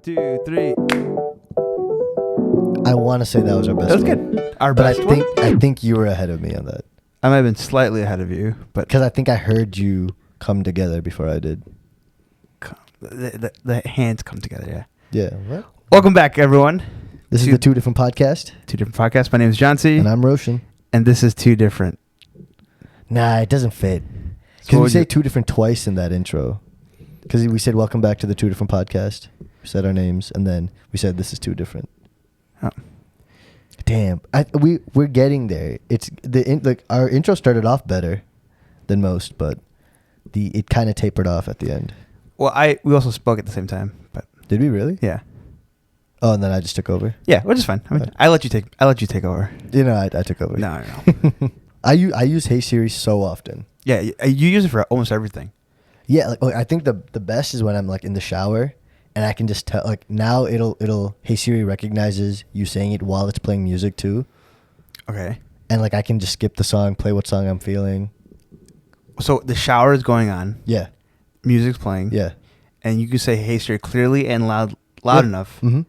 1, 2, 3. I want to say that was our best. That was one. good. Our But best one? I think you were ahead of me on that. I might have been slightly ahead of you, but Because I think I heard you come together before I did. the hands come together, yeah. Yeah. What? Welcome back, everyone. This is the Two Different Podcast. Two different podcasts. My name is Joncy. And I'm Roshan. And this is Two Different. Nah, it doesn't fit. So Because what we say you- two different twice in that intro. Because we said, welcome back to the Two Different Podcast. We said our names, and then we said, this is two different. Oh. Damn. We're getting there. It's our intro started off better than most, but it kind of tapered off at the end. Well, we also spoke at the same time, but Did we really? yeah. Oh, and then I just took over. Yeah, which is fine. I mean, Right. I let you take over. You know, I took over. No. I use Hey Siri so often. Yeah, you use it for almost everything. Yeah, I think the best is when I'm like in the shower and I can just tell, like, now it'll Hey Siri recognizes you saying it while it's playing music too, Okay. and like I can just skip the song, play what song I'm feeling. So the shower is going on, Yeah, music's playing, yeah. and you can say "Hey Siri" clearly and loud Yeah. enough, Mm-hmm.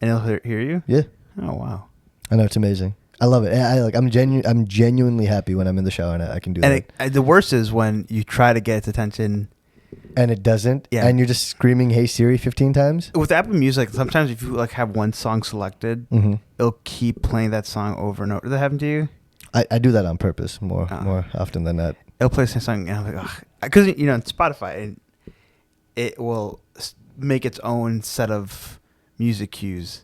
and it'll hear you. Yeah, Oh wow! I know, it's amazing. I love it. And I'm genuinely happy when I'm in the shower and I can do that. And the worst is when you try to get its attention. And it doesn't. Yeah. And you're just screaming Hey Siri 15 times. With Apple Music, sometimes if you like have one song selected, Mm-hmm. it'll keep playing that song over and over. Does that happen to you? I do that on purpose more often than not. It'll play the same song, and I'm like, ugh. Because, you know, on Spotify, it will make its own set of music cues.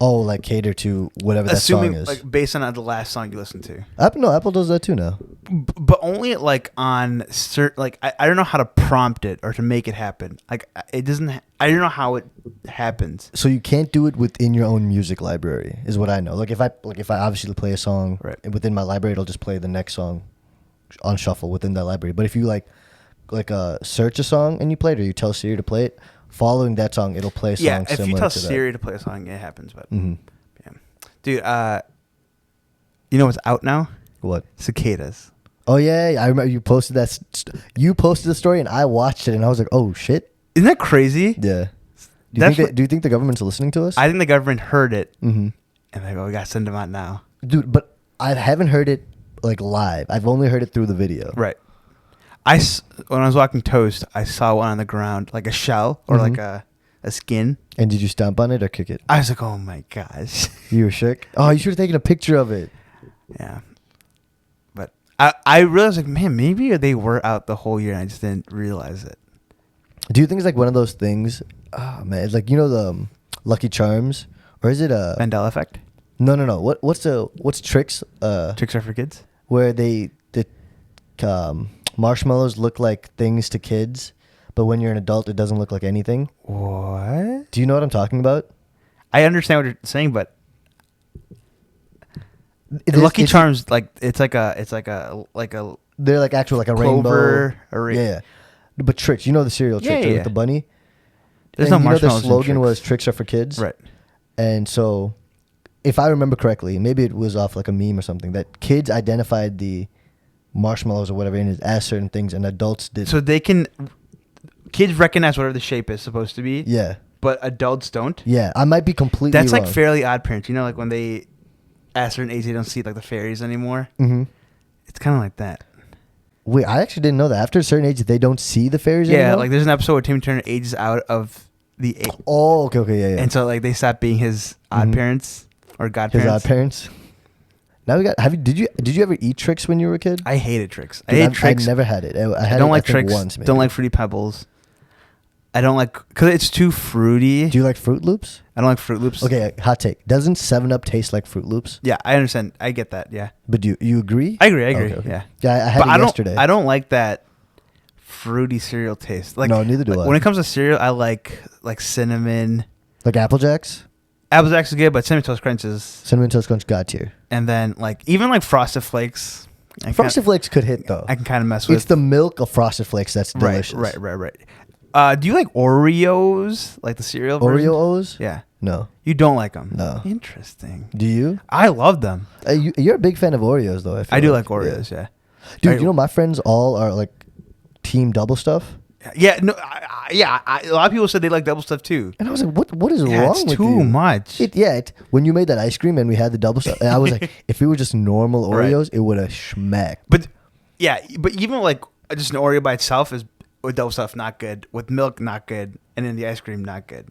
Oh, like cater to whatever that Assuming, song is. like, based on the last song you listened to. Apple does that too now. But only, like, on certain, like, I don't know how to prompt it or to make it happen. Like, it doesn't, I don't know how it happens. So you can't do it within your own music library, is what I know. Like if I obviously play a song within my library, it'll just play the next song on shuffle within that library. But if you search a song and you play it, or you tell Siri to play it, following that song, it'll play a song similar to that. Yeah, if you tell Siri to play a song, it happens. But Mm-hmm. yeah, dude, you know what's out now? What? Cicadas. Oh yeah, I remember you posted that. You posted the story, and I watched it, and I was like, "Oh shit!" Isn't that crazy? Yeah. Do you think the government's listening to us? I think the government heard it, Mm-hmm. and they go, "We gotta send them out now." Dude, but I haven't heard it like live. I've only heard it through the video. Right. When I was walking Toast, I saw one on the ground, like a shell or like a skin. And did you stomp on it or kick it? I was like, "Oh my gosh!" You were shook. Oh, you should have taken a picture of it. Yeah. But I realized, like, man, maybe they were out the whole year, and I just didn't realize it. Do you think it's like one of those things? Oh man, it's like, the Lucky Charms, or is it a Mandela effect. No. What's Trix? Tricks are for kids. Where the marshmallows look like things to kids, but when you're an adult, it doesn't look like anything. What? Do you know what I'm talking about? I understand what you're saying, but It's Lucky Charms, like it's like a they're like actual like a clover, rainbow. Yeah. But Trix, you know the cereal Trix Yeah. with the bunny. There's and no marshmallows. The slogan in was Trix. "Tricks are for kids." Right. And so, if I remember correctly, maybe it was off like a meme or something, that kids identified the marshmallows or whatever in it as certain things, and adults did. So kids recognize whatever the shape is supposed to be. Yeah. But adults don't. Yeah, I might be completely That's wrong. like Fairly Odd Parents. You know, like when they, at a certain age, they don't see like the fairies anymore. Mm-hmm. It's kind of like that. Wait, I actually didn't know that. After a certain age, they don't see the fairies anymore? Yeah, like there's an episode where Timmy Turner ages out of the. Oh, okay, yeah. And so like they stop being his odd parents or godparents. His odd parents. Now we got. Did you ever eat Trix when you were a kid? I hated Trix. Dude, I hate Trix. I never had it. I had don't it, like I think, Trix. once. Maybe. Don't like Fruity Pebbles. I don't like because it's too fruity. Do you like Fruit Loops? I don't like Fruit Loops. Okay, hot take. Doesn't 7-Up taste like Fruit Loops? Yeah, I understand. I get that. Yeah. But do you agree? I agree. Okay. Yeah. Yeah, I had it yesterday. I don't like that fruity cereal taste. Like, no, neither do I. When it comes to cereal, I like cinnamon. Like Apple Jacks? Apple Jacks is good, but Cinnamon Toast Crunch is. Cinnamon Toast Crunch got you. And then even like Frosted Flakes. Frosted Flakes could hit though. I can kind of mess with. It's the milk of Frosted Flakes that's delicious. Right. Do you like Oreos? Like the cereal version? Oreos? Yeah. No. You don't like them? No. Interesting. Do you? I love them. You're a big fan of Oreos though. I do like Oreos, yeah. Dude, you know my friends all are like team double stuff. Yeah, no, a lot of people said they like double stuff too. And I was like, what is Yeah, wrong it's with too you? much. When you made that ice cream and we had the double stuff, and I was like, if it were just normal Right. Oreos, it would have schmacked. But even like just an Oreo by itself is with double stuff not good, with milk not good, and then the ice cream not good.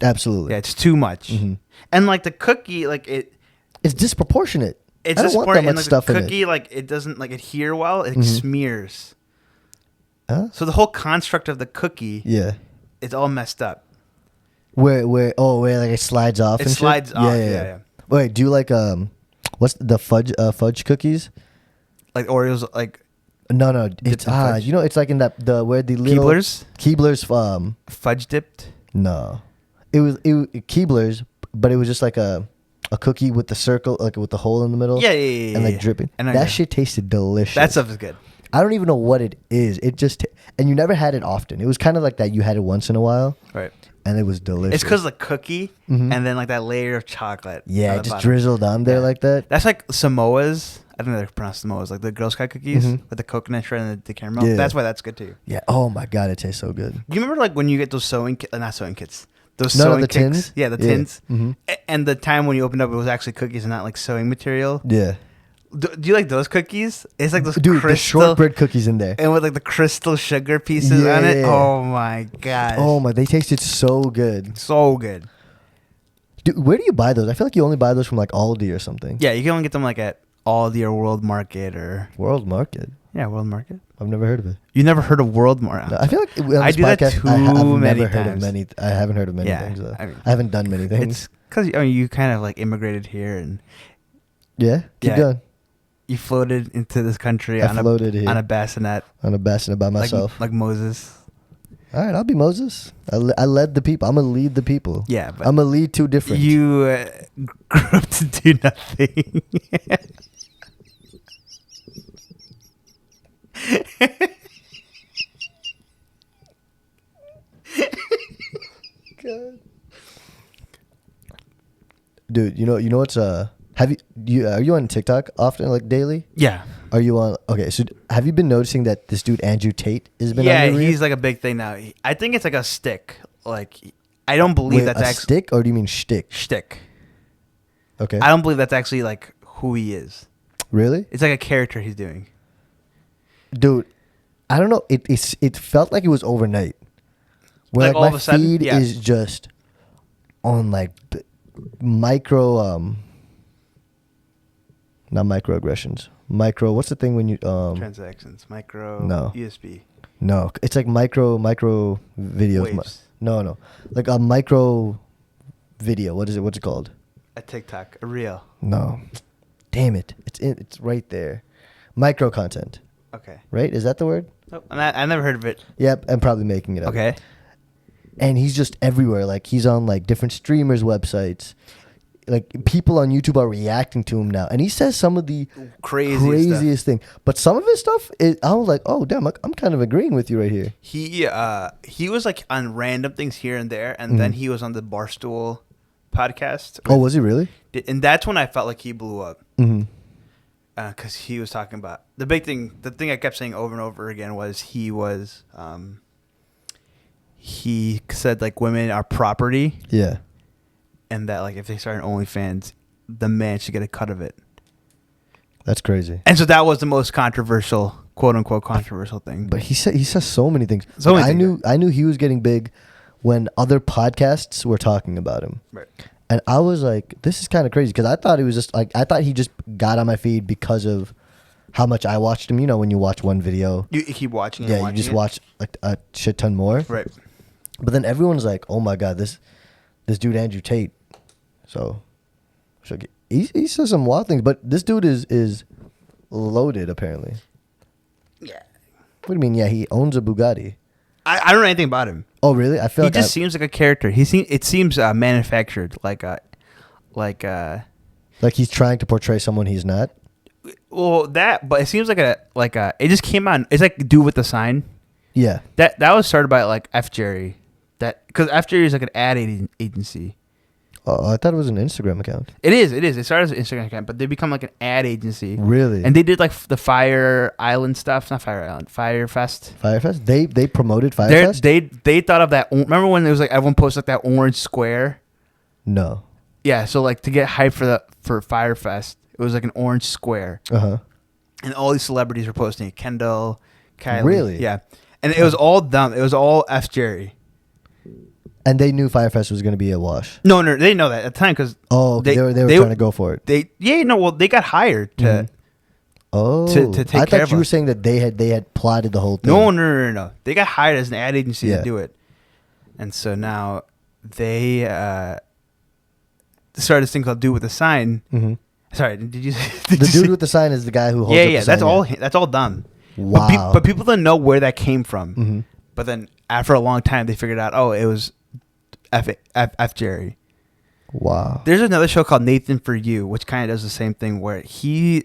Absolutely. Yeah, it's too much. Mm-hmm. And like the cookie, like it's disproportionate. it's I don't want that disappointing. much Like stuff the in cookie, like it doesn't like adhere well. It Mhm. smears. Huh? So the whole construct of the cookie, Yeah. it's all messed up. Where like it slides off. It and shit? slides off. Yeah. Wait, do you like what's the fudge cookies? Like Oreos, like No, it's in fudge? it's like in the where the little Keebler's fudge dipped. no, it was Keebler's, but it was just like a cookie with the circle, like with the hole in the middle. Yeah, and like dripping. I know, That shit tasted delicious. That stuff is good. I don't even know what it is. It just and you never had it often. It was kind of like that. You had it once in a while, Right. and it was delicious. It's because the cookie Mhm. and then like that layer of chocolate. yeah, on it the just bottom. drizzled on there Yeah. like that. That's like Samoa's. I don't know how to pronounce Samoa's, like the Girl Scout cookies Mhm. with the coconut shred and the caramel. Yeah. That's why that's good too. Yeah. Oh my god, it tastes so good. You remember like when you get those not sewing kits, those No, sewing the kits? tins? Yeah, the Yeah. tins. Mhm. And the time when you opened up, it was actually cookies and not like sewing material. Yeah, Do you like those cookies? It's like those dude, the crystal shortbread cookies in there. and with like the crystal sugar pieces on it. Yeah. Oh my gosh. Oh my, they tasted so good. So good. Dude, where do you buy those? I feel like you only buy those from like Aldi or something. Yeah, you can only get them like at Aldi or World Market or World Market. yeah, World Market. I've never heard of it. You never heard of World Market? No, I feel like on I this do that podcast, too I've many never heard of times. many. I haven't heard of many Yeah, things though. I mean, I haven't done many things. It's because you kind of like immigrated here and Yeah, keep Yeah. going. you floated into this country I on floated here a bassinet on a bassinet by myself. like Moses. All right, I'll be Moses. I led the people. I'm gonna lead the people. Yeah, but I'm gonna lead two different. you grew up to do nothing. God. Dude, you know what's have are you on TikTok often, like daily? Yeah. Are you on? Okay, so have you been noticing that this dude Andrew Tate has been? Yeah, on your he's like a big thing now. I think it's like a stick. Like I don't believe Wait, that's a actually stick, or do you mean shtick? shtick. Okay, I don't believe that's actually like who he is. really, It's like a character he's doing. dude. I don't know. It felt like it was overnight. Where Like, all my of a sudden? feed Yeah. is just on like micro not microaggressions. What's the thing when you Transactions, micro, No. USB, no, it's like micro videos. waves, No. Like a micro video. What is it? What's it called? a TikTok, a reel. No. Damn it. It's right there. Micro content. Okay. Right? Is that the word? Oh, I never heard of it. Yep, I'm probably making it up. Okay. And he's just everywhere. Like he's on like different streamers' websites. Like people on YouTube are reacting to him now, and he says some of the craziest thing. But some of his stuff, I was like, oh damn, I'm kind of agreeing with you right here. He was like on random things here and there, and then he was on the Barstool podcast. Oh, was he really? And that's when I felt like he blew up. Mm-hmm. Because he was talking about the big thing. The thing I kept saying over and over again was he said like women are property, Yeah. and that like if they start an OnlyFans, the man should get a cut of it. That's crazy. And so that was the most controversial, quote unquote, controversial thing. But he says so many things. So many things. I knew he was getting big when other podcasts were talking about him. Right. And I was like, this is kind of crazy because I thought it was just like I thought he just got on my feed because of how much I watched him. You know, when you watch one video, You keep watching. yeah, and you watching just it. watch like a shit ton more. Right. But then everyone's like, oh my god, this dude Andrew Tate. So, he says some wild things, but this dude is loaded apparently. Yeah. What do you mean? Yeah, he owns a Bugatti. I don't know anything about him. Oh really? I feel He like just seems like a character. It seems manufactured, like he's trying to portray someone he's not. well but it seems like it just came on. It's like Do With the Sign. Yeah. That was started by like F Jerry. That because F Jerry is like an ad agency. Oh, I thought it was an Instagram account. It is. It started as an Instagram account, but they become like an ad agency. Really? And they did like the Fire Island stuff, not Fire Island, Fire Fest. Fire Fest? They promoted Fire Fest? They thought of that. Remember when it was like everyone posted like that orange square? No. Yeah. So like to get hype for Fire Fest, it was like an orange square. And all these celebrities were posting it. Kendall, Kylie. Really? Yeah. And it was all dumb. It was all F Jerry. And they knew Fire Fest was going to be a wash. No, they didn't know that at the time because they were trying to go for it. They got hired to to take care of. I thought you were saying that they had plotted the whole thing. No. They got hired as an ad agency to do it, and so now they started this thing called "Do with the Sign." Mm-hmm. Sorry, did you? The dude with the sign is the guy who holds. Yeah. That's all. That's all dumb. Wow. But people didn't know where that came from. Mm-hmm. But then after a long time, they figured out, it was F Jerry. Wow. There's another show called Nathan For You, which kind of does the same thing, where this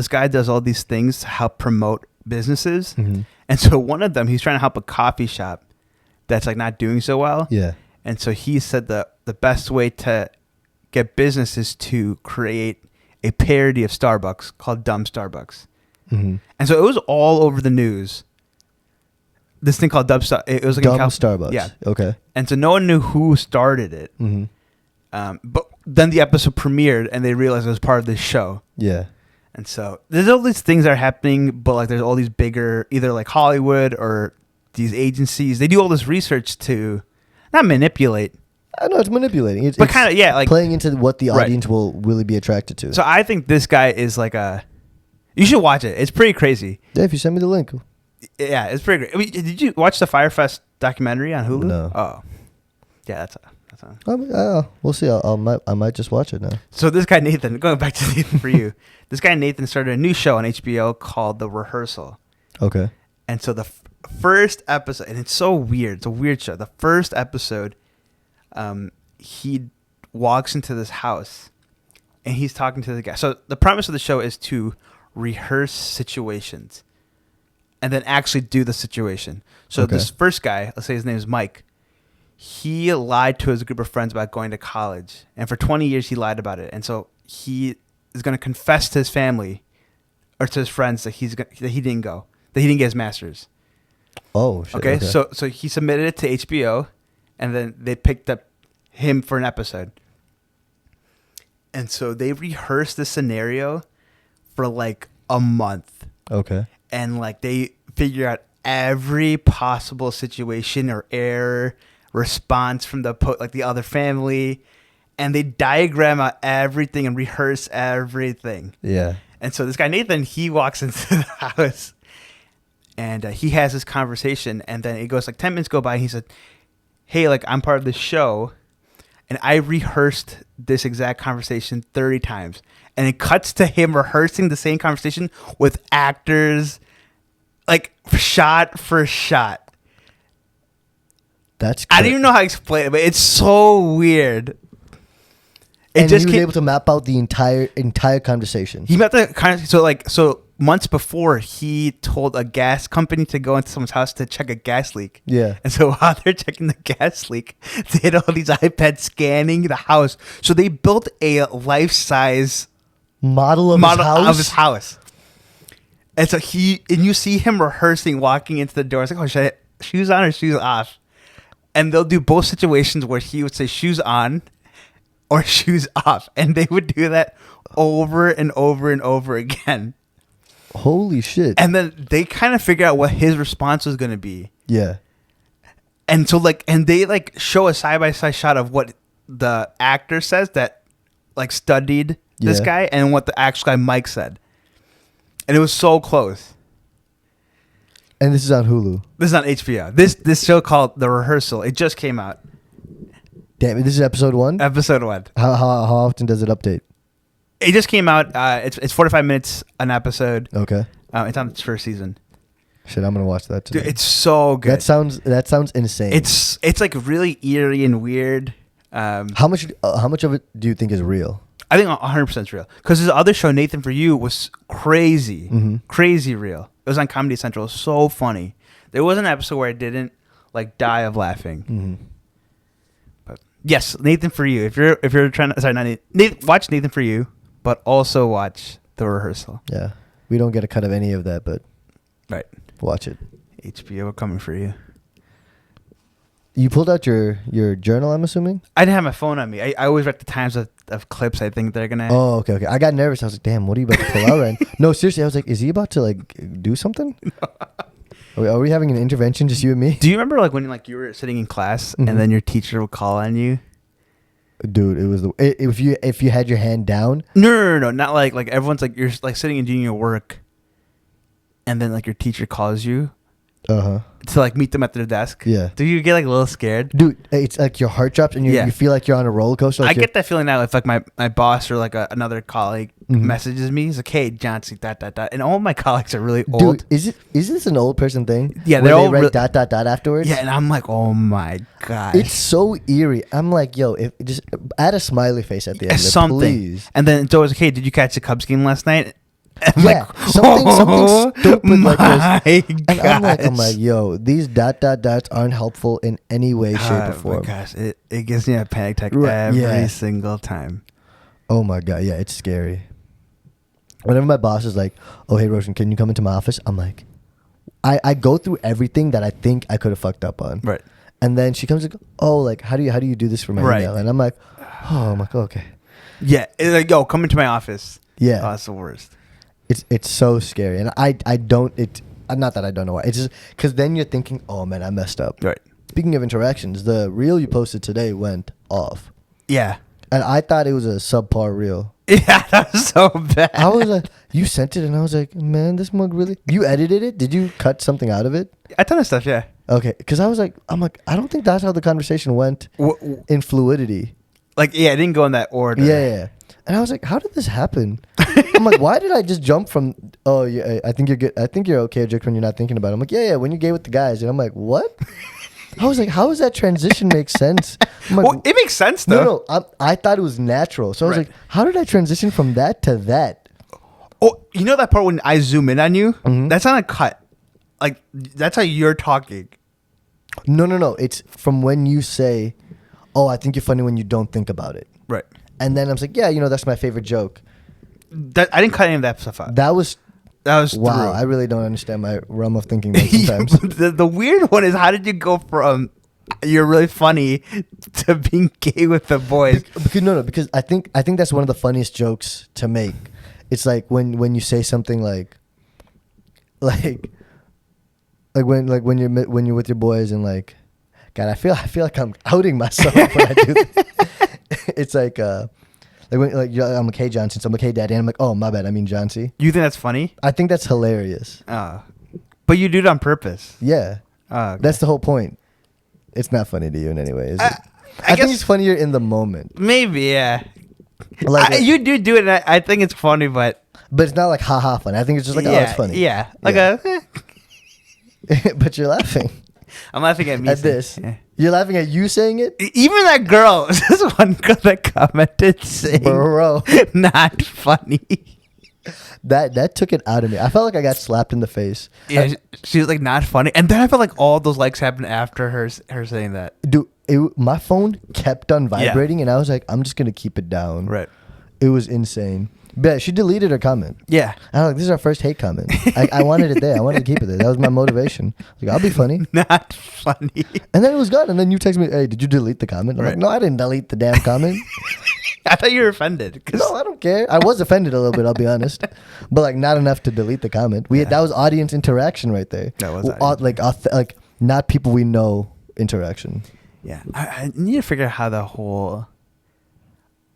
guy does all these things to help promote businesses. Mm-hmm. And so one of them, he's trying to help a coffee shop that's like not doing so well. Yeah. And so he said the best way to get business is to create a parody of Starbucks called Dumb Starbucks. Mm-hmm. And so it was all over the news. This thing called it was like Dumb Starbucks. Yeah. Okay. And so no one knew who started it. Mm-hmm. But then the episode premiered and they realized it was part of this show. Yeah. And so there's all these things that are happening, but like there's all these bigger, either like Hollywood or these agencies. They do all this research to not manipulate. I know it's manipulating. It's kind of, like playing into what the audience will really be attracted to. So I think this guy is like you should watch it. It's pretty crazy. Yeah, if you send me the link. Yeah, it's pretty great. I mean, did you watch the Firefest documentary on Hulu? No. Oh, yeah, that's a. We'll see. I might just watch it now. So this guy Nathan, going back to Nathan For You, this guy Nathan started a new show on HBO called The Rehearsal. Okay. And so the first episode, and it's so weird. It's a weird show. The first episode, he walks into this house, and he's talking to the guy. So the premise of the show is to rehearse situations and then actually do the situation. So this first guy, let's say his name is Mike, he lied to his group of friends about going to college. And for 20 years, he lied about it. And so he is going to confess to his family or to his friends that he didn't go, that he didn't get his master's. Oh, shit. Okay. So he submitted it to HBO, and then they picked up him for an episode. And so they rehearsed the scenario for like a month. Okay. And like they figure out every possible situation or error response from the other family, and they diagram out everything and rehearse everything. Yeah. And so this guy Nathan, he walks into the house, and he has this conversation, and then it goes like 10 minutes go by, and he said, "Hey, like I'm part of this show, and I rehearsed this exact conversation 30 times." And it cuts to him rehearsing the same conversation with actors, like shot for shot. That's. I don't even know how to explain it, but it's so weird. He was able to map out the entire conversation. He mapped the conversation. So months before, he told a gas company to go into someone's house to check a gas leak. Yeah. And so while they're checking the gas leak, they had all these iPads scanning the house. So they built a life-size model of his house. And so you see him rehearsing, walking into the door. It's like, oh, should I shoes on or shoes off? And they'll do both situations where he would say shoes on or shoes off. And they would do that over and over and over again. Holy shit. And then they kind of figure out what his response was going to be. Yeah. And so and they show a side-by-side shot of what the actor says that studied this guy and what the actual guy Mike said. And it was so close. And this is on Hulu. This is on HBO. This show called The Rehearsal. It just came out. Damn it! This is episode 1. Episode 1. How often does it update? It just came out. It's 45 minutes an episode. Okay. It's on its first season. Shit, I'm gonna watch that today. Dude, it's so good. That sounds insane. It's really eerie and weird. How much of it do you think is real? I think 100% is real. Because his other show, Nathan For You, was crazy. Mm-hmm. Crazy real. It was on Comedy Central. It was so funny. There was an episode where I didn't die of laughing. Mm-hmm. But yes, Nathan For You. If you're trying to, sorry, not Nathan, watch Nathan For You, but also watch The Rehearsal. Yeah, we don't get a cut of any of that, but Right. watch it. HBO coming for you. You pulled out your journal, I'm assuming? I didn't have my phone on me. I always write the times of clips I think they're gonna. Oh, okay. I got nervous. I was like, damn, what are you about to pull out right now? No, seriously, I was like, is he about to like do something? Are we having an intervention, just you and me? Do you remember like when like you were sitting in class and then your teacher would call on you? Dude, it was if you had your hand down. No, not like everyone's like you're like sitting and doing your work, and then like your teacher calls you. To like meet them at their desk. Yeah. Do you get like a little scared? Dude, it's like your heart drops and you feel like you're on a roller coaster. Like I get that feeling now if like my boss or like another colleague messages me. He's like, hey, Joncy, ... And all my colleagues are really old. Dude, is this an old person thing? Yeah, they're all write ... afterwards? Yeah, and I'm like, oh my God. It's so eerie. I'm like, yo, if just add a smiley face at the end of it, something. Please. And then it's always like, hey, did you catch the Cubs game last night? I'm yeah, like, something stupid like this. And I'm like, yo, these ... aren't helpful in any way, shape, or form. Oh my gosh, it gives me a panic attack every single time. Oh my God, yeah, it's scary. Whenever my boss is like, oh, hey, Roshan, can you come into my office? I'm like, I go through everything that I think I could have fucked up on. Right. And then she comes like, oh, like, how do you do this for my email? And I'm like, okay. Yeah, it's like, yo, come into my office. Yeah. Oh, that's the worst. It's so scary, and I don't not that I don't know why. It's just because then you're thinking, oh man, I messed up. Right. Speaking of interactions, the reel you posted today went off. Yeah. And I thought it was a subpar reel. Yeah, that was so bad. I was like, you sent it, and I was like, man, this mug really. You edited it? Did you cut something out of it? A ton of stuff, yeah. Okay, because I'm like, I don't think that's how the conversation went in fluidity. Like, yeah, it didn't go in that order. Yeah. And I was like, how did this happen? I'm like, why did I just jump from, oh, yeah, I think you're good. I think you're okay, Jake, when you're not thinking about it. I'm like, yeah, when you're gay with the guys. And I'm like, what? I was like, how does that transition make sense? I'm like, well, it makes sense, though. No, I thought it was natural. So I was like, how did I transition from that to that? Oh, you know that part when I zoom in on you? Mm-hmm. That's not a cut. Like, that's how you're talking. No. It's from when you say, oh, I think you're funny when you don't think about it. Right. And then I was like, yeah, that's my favorite joke. I didn't cut any of that stuff out. That was wow. Through. I really don't understand my realm of thinking sometimes. the weird one is, how did you go from you're really funny to being gay with the boys? Because I think that's one of the funniest jokes to make. It's like when you say something like when you're with your boys and like, God, I feel like I'm outing myself when I do that. It's like when I'm like, hey, Johnson. So I'm like, hey, Daddy. And I'm like, oh, my bad. I mean, Joncy. You think that's funny? I think that's hilarious. But you do it on purpose. Yeah. Okay. That's the whole point. It's not funny to you in any way, is it? I think it's funnier in the moment. Maybe, yeah. Like you do it, and I think it's funny, but it's not like ha funny. I think it's just like, oh, it's funny. Yeah. Like But you're laughing. I'm laughing at me. At this. Yeah. You're laughing at you saying it? Even that girl. This one girl that commented saying, bro, not funny. That took it out of me. I felt like I got slapped in the face. Yeah, she was like, not funny. And then I felt like all those likes happened after her saying that. Dude, my phone kept on vibrating, and I was like, I'm just going to keep it down. Right. It was insane. But she deleted her comment. Yeah. I was like, this is our first hate comment. I wanted it there. I wanted to keep it there. That was my motivation. Like, I'll be funny. Not funny. And then it was gone. And then you text me, hey, did you delete the comment? I'm like, no, I didn't delete the damn comment. I thought you were offended. No, I don't care. I was offended a little bit, I'll be honest. But like, not enough to delete the comment. That was audience interaction right there. That was like not people we know interaction. Yeah. I need to figure out how the whole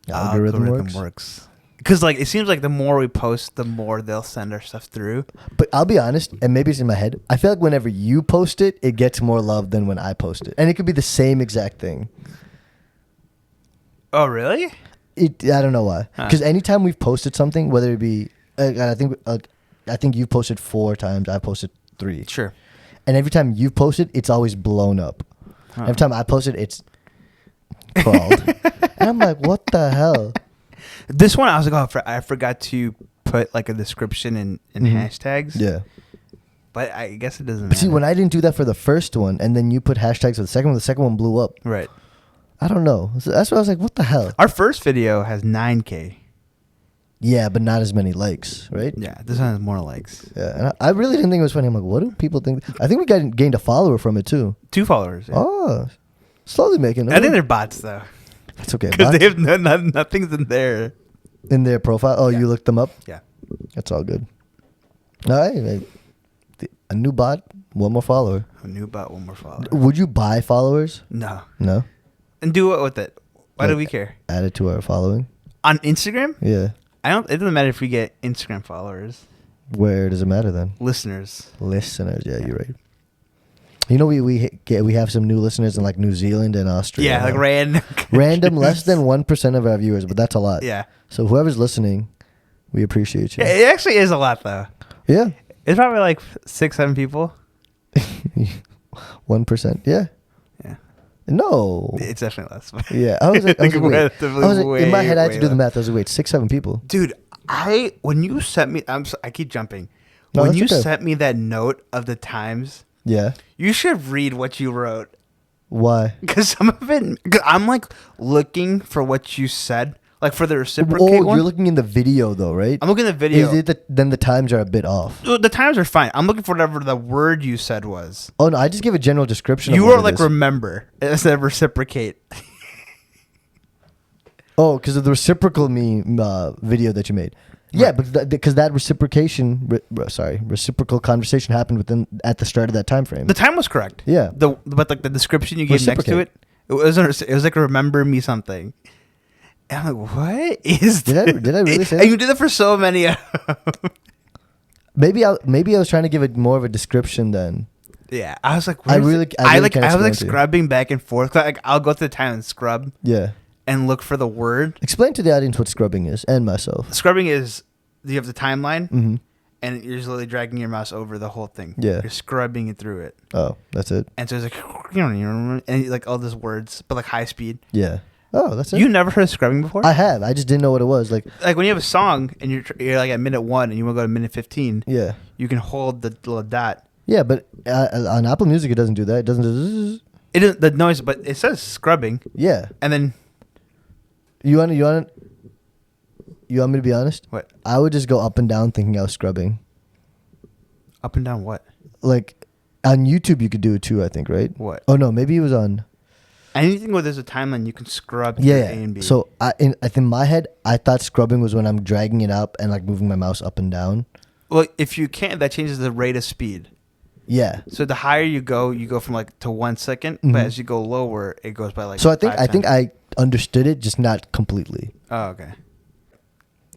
algorithm works. Because like, it seems like the more we post, the more they'll send our stuff through. But I'll be honest, and maybe it's in my head, I feel like whenever you post it, it gets more love than when I post it. And it could be the same exact thing. Oh, really? I don't know why. Because anytime we've posted something, whether it be, I think you've posted 4 times, I've posted 3. Sure. And every time you've posted, it's always blown up. Every time I posted, it's crawled. And I'm like, what the hell? This one, I was like, I forgot to put like a description and hashtags. Yeah. But I guess it doesn't matter. See, when I didn't do that for the first one, and then you put hashtags for the second one blew up. Right. I don't know. So that's why I was like, what the hell? Our first video has 9K. Yeah, but not as many likes, right? Yeah, this one has more likes. Yeah, and I really didn't think it was funny. I'm like, what do people think? I think we gained a follower from it too. 2 followers. Yeah. Oh, slowly making it. I think they're bots though. That's okay. Because they have nothing's in there. In their profile. Oh, Yeah. You looked them up? Yeah. That's all good. All right. A new bot, one more follower. A new bot, one more follower. Would you buy followers? No. No? And do what with it? Why do Like, we care? Add it to our following? On Instagram? Yeah. It doesn't matter if we get Instagram followers. Where does it matter then? Listeners. Listeners, yeah, you're right. You know, we have some new listeners in like New Zealand and Australia. Yeah, like random. random. Less than 1% of our viewers, but that's a lot. Yeah. So whoever's listening, we appreciate you. It actually is a lot though. Yeah. It's probably like 6-7 people. 1%. Yeah. Yeah. No. It's definitely less. Yeah. I was like, wait. In my head, I had to do the less. math. I was like, wait, 6-7 people. Dude, when you sent me, I keep jumping. No, When that's you okay. sent me that note of the times, Yeah. you should read what you wrote. Why? Because some of it, cause I'm like looking for what you said, like for the reciprocate one. You're looking in the video though, right? I'm looking at the video. Then the times are a bit off. The times are fine. I'm looking for whatever the word you said was. Oh no, I just give a general description. You of what wrote it like is. remember instead of reciprocate. Oh, because of the reciprocal meme video that you made. Yeah, Right. but because that reciprocal conversation happened at the start of that time frame. The time was correct. Yeah. But like the description you gave next to it, it was like remember me something. And I'm like, what is Did I really say And that? you did it for so many. Maybe I was trying to give it more of a description then. Yeah, I was like, I where's really it? can't I was like explain to you. scrubbing back and forth. Like I'll go to the time and scrub Yeah. and look for the word. Explain to the audience what scrubbing is and myself. Scrubbing is you have the timeline Mm-hmm. and you're just literally dragging your mouse over the whole thing. Yeah. You're scrubbing it through it. Oh, that's it. And so it's like, and like all these words, but like high speed. Yeah. Oh, that's it. You never heard of scrubbing before? I have. I just didn't know what it was. Like, Like when you have a song and you're like at minute 1 and you want to go to minute 15, yeah. you can hold the little dot. Yeah, but on Apple Music, it doesn't do that. It doesn't do. It is the noise, but it says scrubbing, Yeah. and then You want me to be honest? what? I would just go up and down thinking I was scrubbing. Up and down what? Like, on YouTube, you could do it too, I think, right? What? Oh, no. Maybe it was on. Anything where there's a timeline, you can scrub Yeah. through A and B. So, in my head, I thought scrubbing was when I'm dragging it up and, like, moving my mouse up and down. well, if you can't, that changes the rate of speed. Yeah. So the higher you go from like to 1 second, Mhm. but as you go lower, it goes by like. So, I 5 think times. I understood it, just not completely. Oh, okay.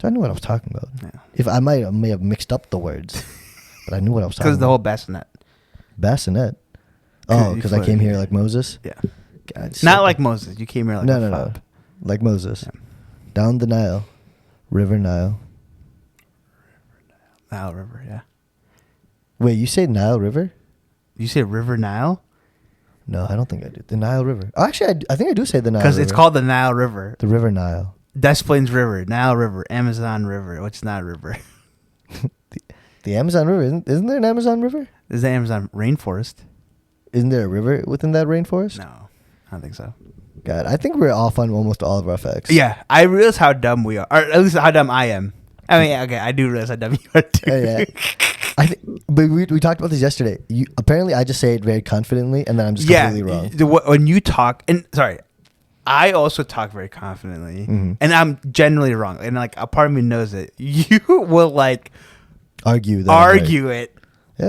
So I knew what I was talking about. Yeah. If I may have mixed up the words, but I knew what I was talking Because about. the whole bassinet. Bassinet. Oh, You because I came floated. here like Moses? Yeah. God, Not like Moses. You came here like No, a no, no. fop. Like Moses. Yeah. Down the Nile. River Nile. Nile River, yeah. Wait, you say Nile River? You say River Nile? No, I don't think I do. The Nile River. Oh, actually, I think I do say the Nile River. Because it's called the Nile River. the River Nile. Des Plaines River, Nile River, Amazon River, which is not a river. The Amazon River. Isn't there an Amazon River? This is the Amazon rainforest. Isn't there a river within that rainforest? No, I don't think so. God, I think we're off on almost all of our facts. Yeah, I realize how dumb we are. Or at least how dumb I am. I mean, okay, I do realize how dumb you are too. Yeah. But we talked about this yesterday. Apparently, I just say it very confidently, and then I'm just completely wrong. When you talk, and sorry, I also talk very confidently, Mhm. and I'm generally wrong. And like a part of me knows it. You will like Argue that. I'm right. argue it, Yeah.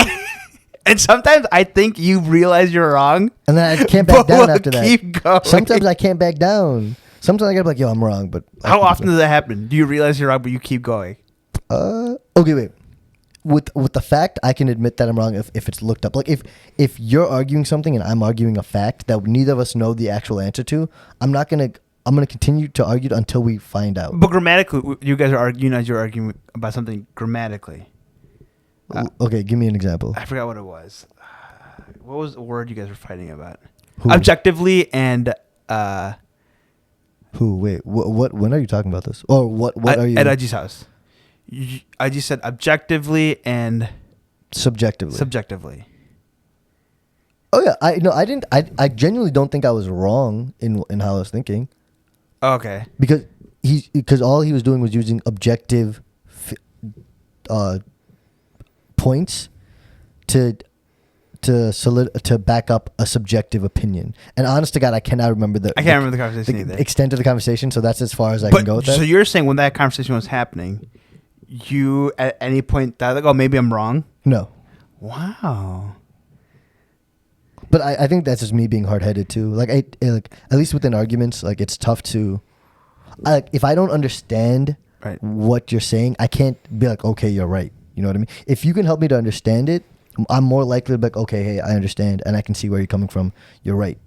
and sometimes I think you realize you're wrong, And then I can't back but down we'll after that. keep going. Sometimes I can't back down. Sometimes I gotta be like, yo, I'm wrong. But How often does that happen? Do you realize you're wrong, but you keep going? Okay, wait. With the fact, I can admit that I'm wrong if it's looked up. Like if you're arguing something and I'm arguing a fact that neither of us know the actual answer to, I'm gonna continue to argue until we find out. But grammatically, you guys are arguing as you're arguing about something grammatically. Okay, give me an example. I forgot what it was. What was the word you guys were fighting about? Who? Objectively and Who? Wait. What? When are you talking about this? Or what? What are you? at Aji's house. Aji said objectively and Subjectively. subjectively. Oh yeah, I didn't. I genuinely don't think I was wrong in how I was thinking. Okay. Because all he was doing was using objective points to back up a subjective opinion. And honest to God, I cannot remember the conversation either. Extent of the conversation. So that's as far as I can go with that. So you're saying when that conversation was happening, you at any point thought like, oh, maybe I'm wrong? No. Wow. But I think that's just me being hard-headed too. Like at least within arguments, like it's tough to, if I don't understand what you're saying, I can't be like, okay, you're right. You know what I mean? If you can help me to understand it, I'm more likely to be like, okay, hey, I understand, and I can see where you're coming from. You're right.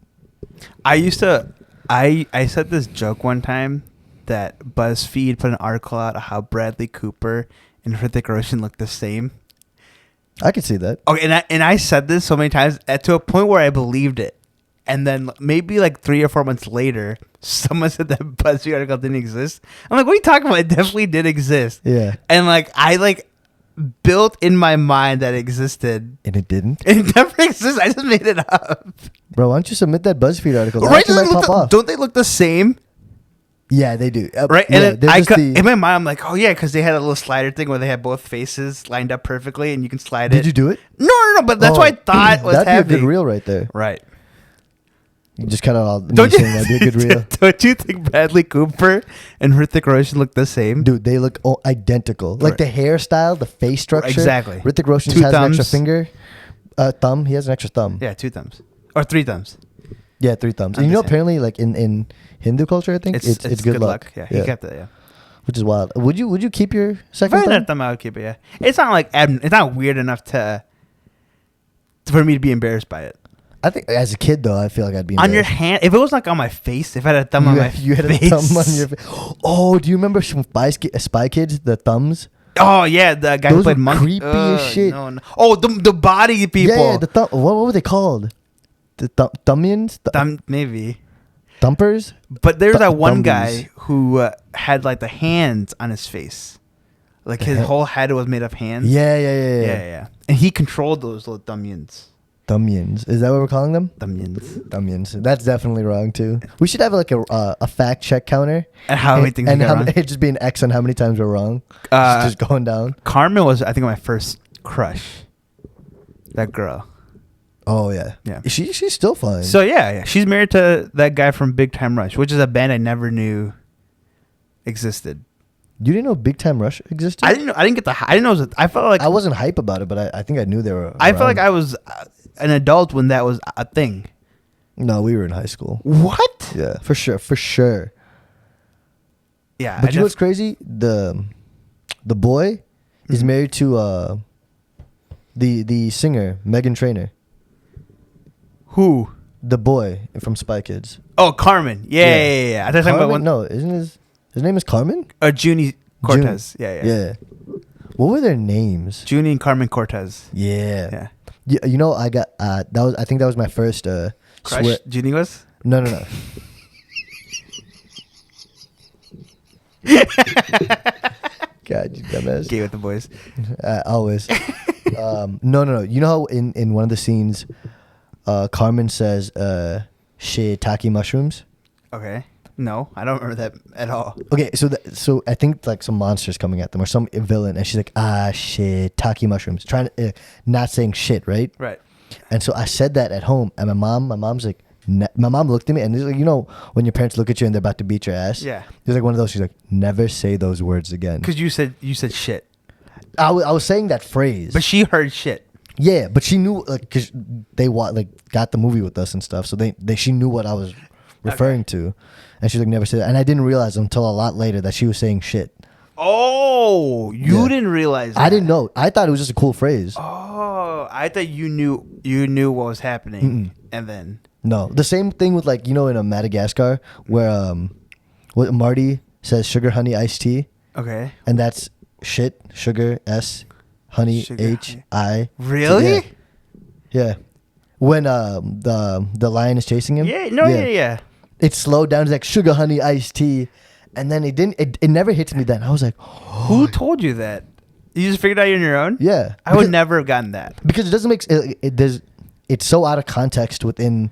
I said this joke one time that BuzzFeed put an article out of how Bradley Cooper and Hrithik Roshan look the same. I could see that. Okay, and I said this so many times to a point where I believed it. And then maybe like 3 or 4 months later, someone said that BuzzFeed article didn't exist. I'm like, what are you talking about? It definitely did exist. Yeah. And like, I built in my mind that it existed. And it didn't? It never exists. I just made it up. Bro, why don't you submit that BuzzFeed article? Right? Don't they look the same? Yeah, they do. Right? Yeah, And then in my mind, I'm like, oh yeah, because they had a little slider thing where they had both faces lined up perfectly and you can slide it. Did you do it? No, but that's what I thought was happening. That'd be a good reel right there. Right. You just cut out all the saying that'd be a good reel. Don't you think Bradley Cooper and Hrithik Roshan look the same? Dude, they look identical. Like the hairstyle, the face structure. Exactly. Hrithik Roshan has an extra finger. Thumb. He has an extra thumb. Yeah, 2 thumbs. Or 3 thumbs. Yeah, 3 thumbs. And apparently, like in Hindu culture, I think it's good luck. Yeah, he kept it. Yeah, which is wild. Would you keep your second thumb? Thumb, I would keep it. Yeah, it's not like it's not weird enough for me to be embarrassed by it. I think as a kid though, I feel like I'd be on your hand. If it was like on my face, if I had a thumb on my face, you had a thumb on your face. Oh, do you remember Spy Kids? The thumbs. Oh yeah, the guy who played monkey. Creepy as shit. No. Oh, the body people. Yeah, the thumb. What were they called? The Thumbians? Maybe. Thumpers? But there's that one guy who had like the hands on his face. Like his whole head was made of hands. Yeah. And he controlled those little Thumbians. Thumbians. Is that what we're calling them? Thumbians. That's definitely wrong too. We should have like a fact check counter. And how many things we got wrong? It'd just be an X on how many times we're wrong. Just going down. Carmen was, I think, my first crush. That girl. Oh yeah. She's still fine. So yeah, she's married to that guy from Big Time Rush, which is a band I never knew existed. You didn't know Big Time Rush existed? I didn't know. I didn't know. I felt like I wasn't hype about it, but I think I knew they were. I felt like I was an adult when that was a thing. No, we were in high school. What? Yeah, for sure. Yeah, but you know what's crazy? The boy is married to the singer Meghan Trainor. Who? The boy from Spy Kids. Oh, Carmen. Yeah. I thought talking about one. No, isn't his name is Carmen? Junie Cortez. Yeah. What were their names? Junie and Carmen Cortez. Yeah. You know, I got I think that was my first crush. Junie was? No. God, you dumbass. Gay with the boys. Always. No. You know how in one of the scenes, Carmen says, shiitake mushrooms? Okay. No, I don't remember that at all. Okay, so I think like some monster's coming at them or some villain, and she's like, shiitake mushrooms, trying to not saying shit, right? Right. And so I said that at home, and my mom's like, my mom looked at me, and like, you know when your parents look at you and they're about to beat your ass? Yeah. It was like one of those. She's like, never say those words again. Because you said shit. I was saying that phrase, but she heard shit. Yeah, but she knew because they got the movie with us and stuff, so she knew what I was referring to, and she's like, never say that. And I didn't realize until a lot later that she was saying shit. Oh, you didn't realize that. I didn't know. I thought it was just a cool phrase. Oh, I thought you knew what was happening. And then no, the same thing with like, you know, in a Madagascar where what Marty says, sugar honey iced tea. Okay. And that's shit, sugar, S, honey, sugar, H, I. Really? Yeah. When the lion is chasing him. Yeah. It slowed down to like sugar honey iced tea, and then it never hits me then. I was like, who told you that? You just figured it out on your own? Yeah. I would never have gotten that. Because it doesn't make it's so out of context within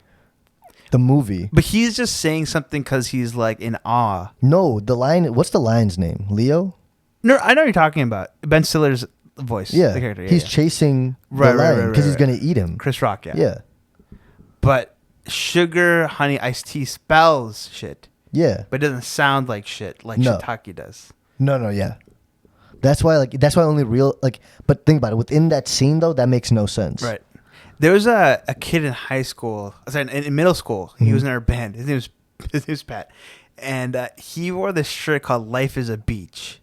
the movie. But he's just saying something because he's like in awe. No, the lion. What's the lion's name? Leo. No, I know what you're talking about. Ben Stiller's voice. Yeah, the character. Yeah, he's chasing the lion because he's gonna eat him. Chris Rock. Yeah. Yeah. But sugar, honey, iced tea spells shit. Yeah. But it doesn't sound like shit like shiitake does. No, yeah. That's why only real but think about it. Within that scene though, that makes no sense. Right. There was a kid in high school, in middle school. He was in our band. His name was Pat. And he wore this shirt called Life is a Beach.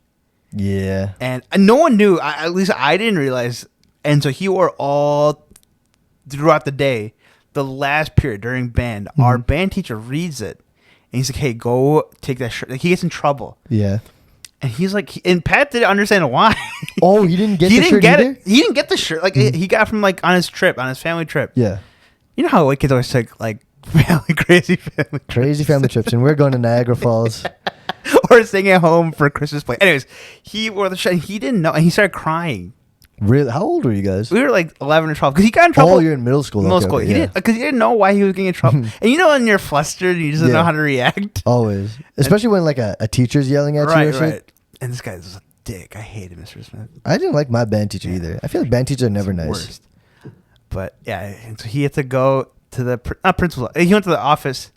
Yeah. And no one knew, at least I didn't realize. And so he wore all throughout the day, the last period during band. Our band teacher reads it. And he's like, hey, go take that shirt. Like, he gets in trouble. Yeah. And he's like, and Pat didn't understand why. Oh, he didn't get the shirt either? He didn't get the shirt. Like, he got from, like, on his family trip. Yeah. You know how kids always take, like, crazy family trips. And we're going to Niagara Falls. Or staying at home for Christmas play. Anyways, he wore the shirt, and he didn't know, and he started crying. Really? How old were you guys? We were like 11 or 12 because he got in trouble. Oh, you're in middle school. Middle school. Okay, Because he didn't know why he was getting in trouble. And you know when you're flustered and you just don't know how to react. Always, especially when like a teacher's yelling at you. Right. And this guy's a dick. I hated Mr. Smith. I didn't like my band teacher either. I feel like band teachers are never nice. Worst. But yeah, and so he had to go to the not principal. He went to the office.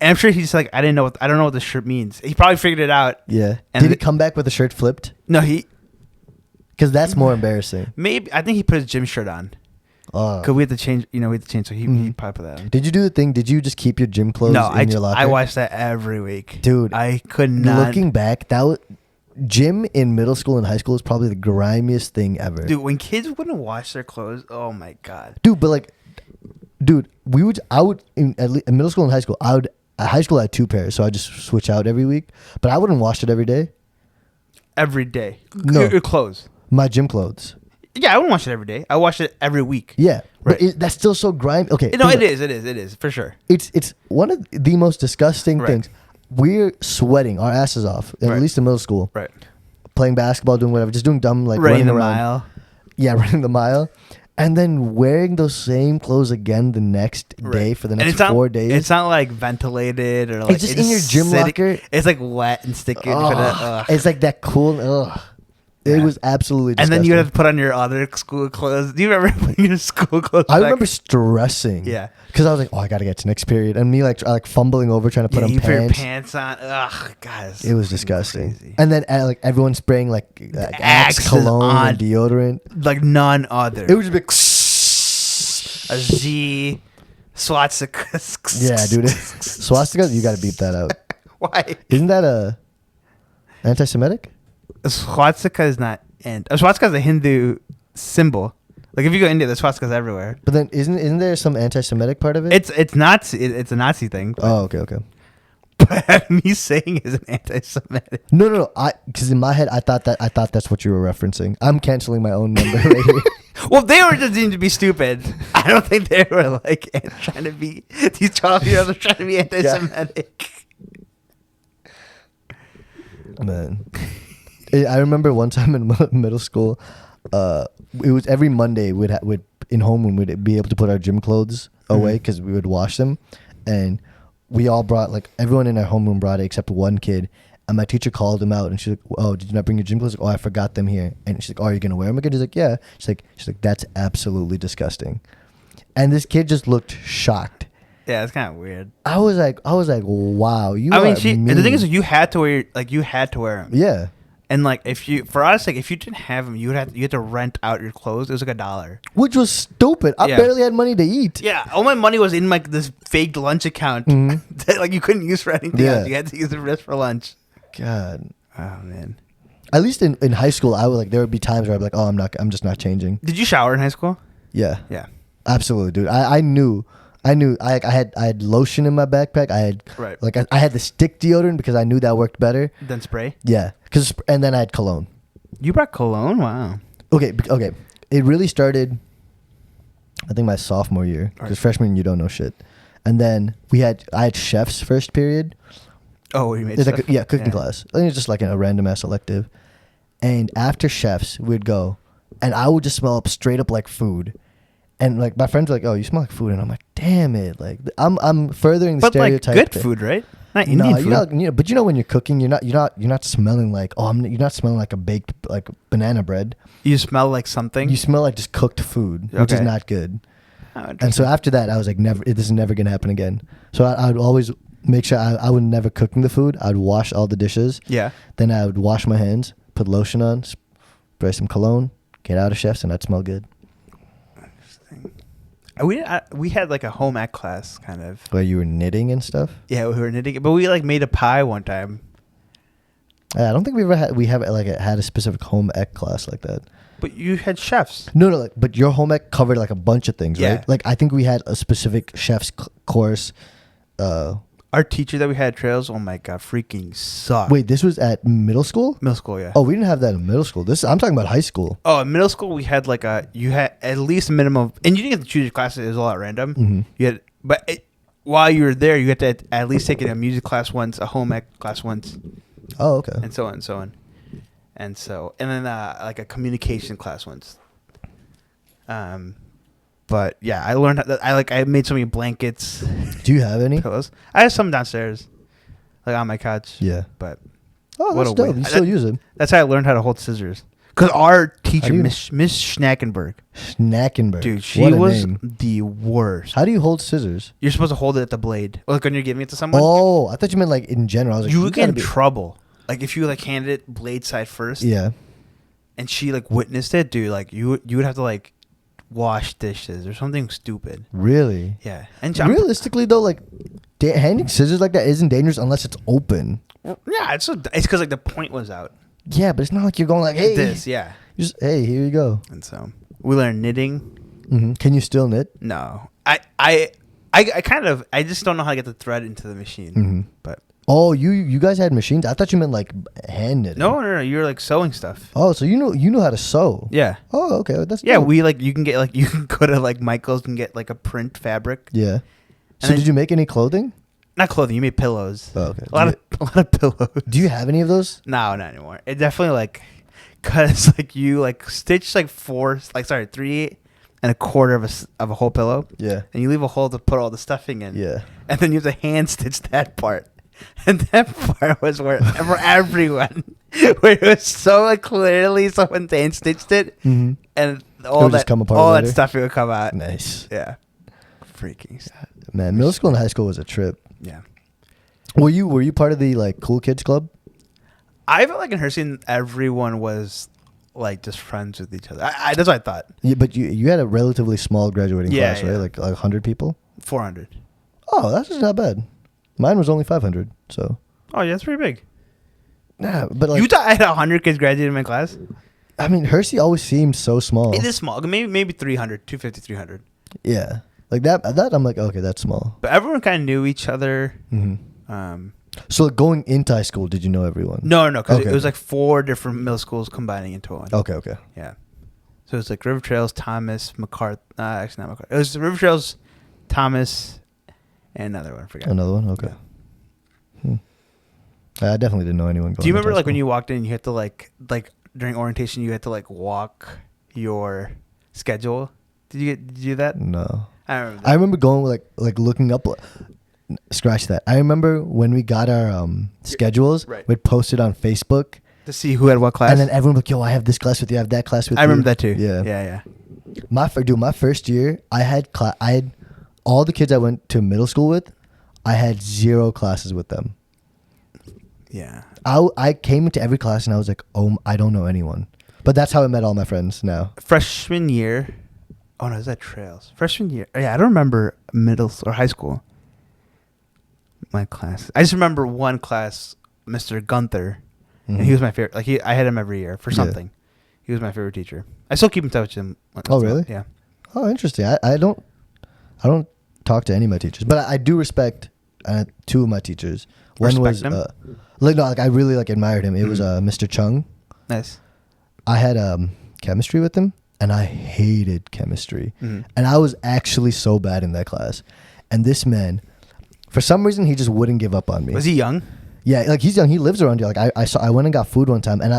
And I'm sure he's like, I don't know what this shirt means. He probably figured it out. Yeah. And did he come back with the shirt flipped? No, because that's more embarrassing. Maybe I think he put his gym shirt on. Oh. Because we had to change. So he probably put that on. Did you do the thing? Did you just keep your gym clothes in your locker? I watched that every week. Dude, I could not. Looking back, gym in middle schole and high school is probably the grimiest thing ever. Dude, when kids wouldn't wash their clothes, oh my God. Dude, but I would in middle school and high school, high school I had 2 pairs, so I just switch out every week. But I wouldn't wash it every day. Every day? No. Your clothes? My gym clothes. Yeah, I wouldn't wash it every day. I wash it every week. Yeah, right. But that's still so grimy. Okay. No, it is for sure. It's one of the most disgusting things. We're sweating our asses off, at least in middle school. Right. Playing basketball, doing whatever, just doing dumb running the around. Mile. Yeah, running the mile. And then wearing those same clothes again the next day for the next 4 days. It's not like ventilated or like it's just in your gym locker. It's like wet and sticky. It's like that cool. Ugh. It was absolutely disgusting. And then you have to put on your other school clothes. Do you remember putting your school clothes I remember stressing. Yeah. Because I was like, I got to get to next period. And me like fumbling over trying to put on pants. You put your pants on. Ugh, guys. It was disgusting. Crazy. And then everyone spraying Axe cologne and deodorant. Like none other. It was just like a Z swastika. Yeah, dude. Swastika, you got to beep that out. Why? Isn't that anti-Semitic? A swastika is not, and a swastika is a Hindu symbol. Like if you go to India, the swastika's everywhere. But then isn't there some anti-Semitic part of it? It's Nazi. It's a Nazi thing. Oh, okay. But me saying is an anti-Semitic. No. Because in my head, I thought that's what you were referencing. I'm canceling my own number right here. Well, they were just deemed to be stupid. I don't think they were like trying to be these 12-year-olds are trying to be anti-Semitic. Man. I remember one time in middle school, it was every Monday we'd in homeroom we'd be able to put our gym clothes away because we would wash them, and we all brought everyone in our homeroom brought it except one kid, and my teacher called him out and she's like, "Oh, did you not bring your gym clothes?" "Oh, I forgot them here." And she's like, "Oh, are you gonna wear them again?" He's like, "Yeah." She's like, "That's absolutely disgusting," and this kid just looked shocked. Yeah, it's kind of weird. I was like, "Wow, you." The thing is, you had to wear them. Yeah. And if you didn't have them, you had to rent out your clothes. It was like $1, which was stupid. I barely had money to eat. Yeah, all my money was in this fake lunch account that you couldn't use for anything else. You had to use the rest for lunch. God, oh man. At least in high school, I would there would be times where I'd be like, "Oh, I'm just not changing." Did you shower in high school? Yeah, absolutely, dude. I knew. I had lotion in my backpack. I had I had the stick deodorant because I knew that worked better than spray. Yeah, and then I had cologne. You brought cologne? Wow. Okay. It really started, I think, my sophomore year because freshman you don't know shit, and then I had chef's first period. Oh, you made stuff? Cooking class. I think it's just a random ass elective, and after chefs we'd go, and I would just smell up straight up like food. And like my friends are like, "Oh, you smell like food," and I'm like, "Damn it!" Like I'm furthering the But like stereotype. good food, right? Not No, Indian food. but when you're cooking, you're not smelling like you're not smelling like a baked like banana bread. You smell like something. You smell like just cooked food, which is not good. Oh, And so after that, I was like, never. This is never gonna happen again. So I would always make sure I would never cooking the food. I'd wash all the dishes. Yeah. Then I would wash my hands, put lotion on, spray some cologne, get out of chefs, and I'd smell good. We had like a home ec class kind of. Where you were knitting and stuff. Yeah, we were knitting, but we like made a pie one time. I don't think we have had a specific home ec class like that. But you had chefs. No, but your home ec covered like a bunch of things, Yeah. right? Like I think we had a specific chef's course. Our teacher that we had at Trails, oh my god, freaking sucked. Wait, this was at middle school? Middle school, yeah. Oh, we didn't have that in middle school. I'm talking about high school. Oh, in middle school we had you had at least a minimum, and you didn't get to choose your classes. It was all at random. Mm-hmm. You had, while you were there, you had to at least take a music class once, a home ec class once, Oh, okay. and so on and so on, and then like a communication class once. But yeah, I learned that I made so many blankets. Do you have any? Pillows. I have some downstairs, like on my couch. Yeah. But Oh, what that's a dope. waste. You still use them. that's how I learned how to hold scissors. Because our teacher, do you- Miss Schnackenberg, Schnackenberg. dude, she What a was name. the worst. How do you hold scissors? You're supposed to hold it at the blade, like when you're giving it to someone. Oh, I thought you meant like in general. I was like, you would get gotta in trouble. Like if you like handed it blade side first. Yeah. And she like witnessed it, dude. Like you would have to like wash dishes or something stupid. Really? Yeah. And Realistically though, like handing scissors like that isn't dangerous unless it's open. yeah, it's because like the point was out. Yeah, but it's not like you're going like, hey, This, yeah. just hey, here you go. And so we learned knitting. Mm-hmm. Can you still knit? No, I kind of just don't know how to get the thread into the machine. Mm-hmm. But Oh, you guys had machines? I thought you meant like hand knitting. no, you were like sewing stuff. Oh, so you know how to sew? Yeah. Oh, okay, that's Yeah, dope. we like you can go to like Michael's and get like a print fabric. Yeah. So then- did you make any clothing? Not clothing. You made pillows. Oh, okay. A lot of pillows. Do you have any of those? No, not anymore. It definitely like, cause like you like stitch like 3 1/4 of a whole pillow, Yeah. and you leave a hole to put all the stuffing in. Yeah. And then you have to hand stitch that part, and that part was where for everyone, where it was so like clearly someone hand stitched it, Mm-hmm. and all would just that come apart all that later? stuffing would come out. Nice. Yeah, freaking sad. Man, middle school and high school was a trip. Yeah. Were you part of the like cool kids club? I felt like in Hershey, everyone was like just friends with each other. That's what I thought. Yeah, but you had a relatively small graduating Yeah, class, yeah. right? Like 100 people. 400. Oh, that's just not bad. Mine was only 500. So. Oh, yeah, that's pretty big. Nah, but like You thought I had 100 kids graduating in my class? I mean, Hershey always seemed so small. It is small. Maybe 300, 250, 300. Yeah, like that. I'm like, okay, that's small. But everyone kind of knew each other. Mm-hmm. So like, going into high school, did you know everyone? No, because Okay. it was like 4 different middle schools combining into one. Okay. Okay. Yeah. So it was like River Trails, Thomas, McCarthy. Actually, not McCarthy. It was River Trails, Thomas, and another one. I forgot. Another one. Okay. I definitely didn't know anyone. Do you remember like when you walked in, you had to like during orientation, you had to like walk your schedule? Did you do that? No. I remember that. I remember going like looking up. Scratch that. I remember when we got our schedules, Right. we'd post it on Facebook, To see who had what class? and then everyone would be like, "Yo, I have this class with you. I have that class with you." I remember that too. Yeah. Yeah. My first year, I had all the kids I went to middle school with. I had 0 classes with them. Yeah. I came into every class and I was like, "Oh, I don't know anyone." But that's how I met all my friends now. Freshman year. Oh no, is that Trails? Freshman year. Yeah, I don't remember middle or high school. My class. I just remember one class, Mr. Gunther, and he was my favorite. Like I had him every year for Yeah. something. He was my favorite teacher. I still keep in touch with him. Oh, really? Yeah. Oh, interesting. I don't talk to any of my teachers, but I do respect 2 of my teachers. One was Respect I really admired him. It was Mr. Chung. Nice. I had chemistry with him, and I hated chemistry. Mhm. And I was actually so bad in that class. And this man, for some reason, he just wouldn't give up on me. Was he young? Yeah, like he's young. He lives around here. Like I went and got food one time, and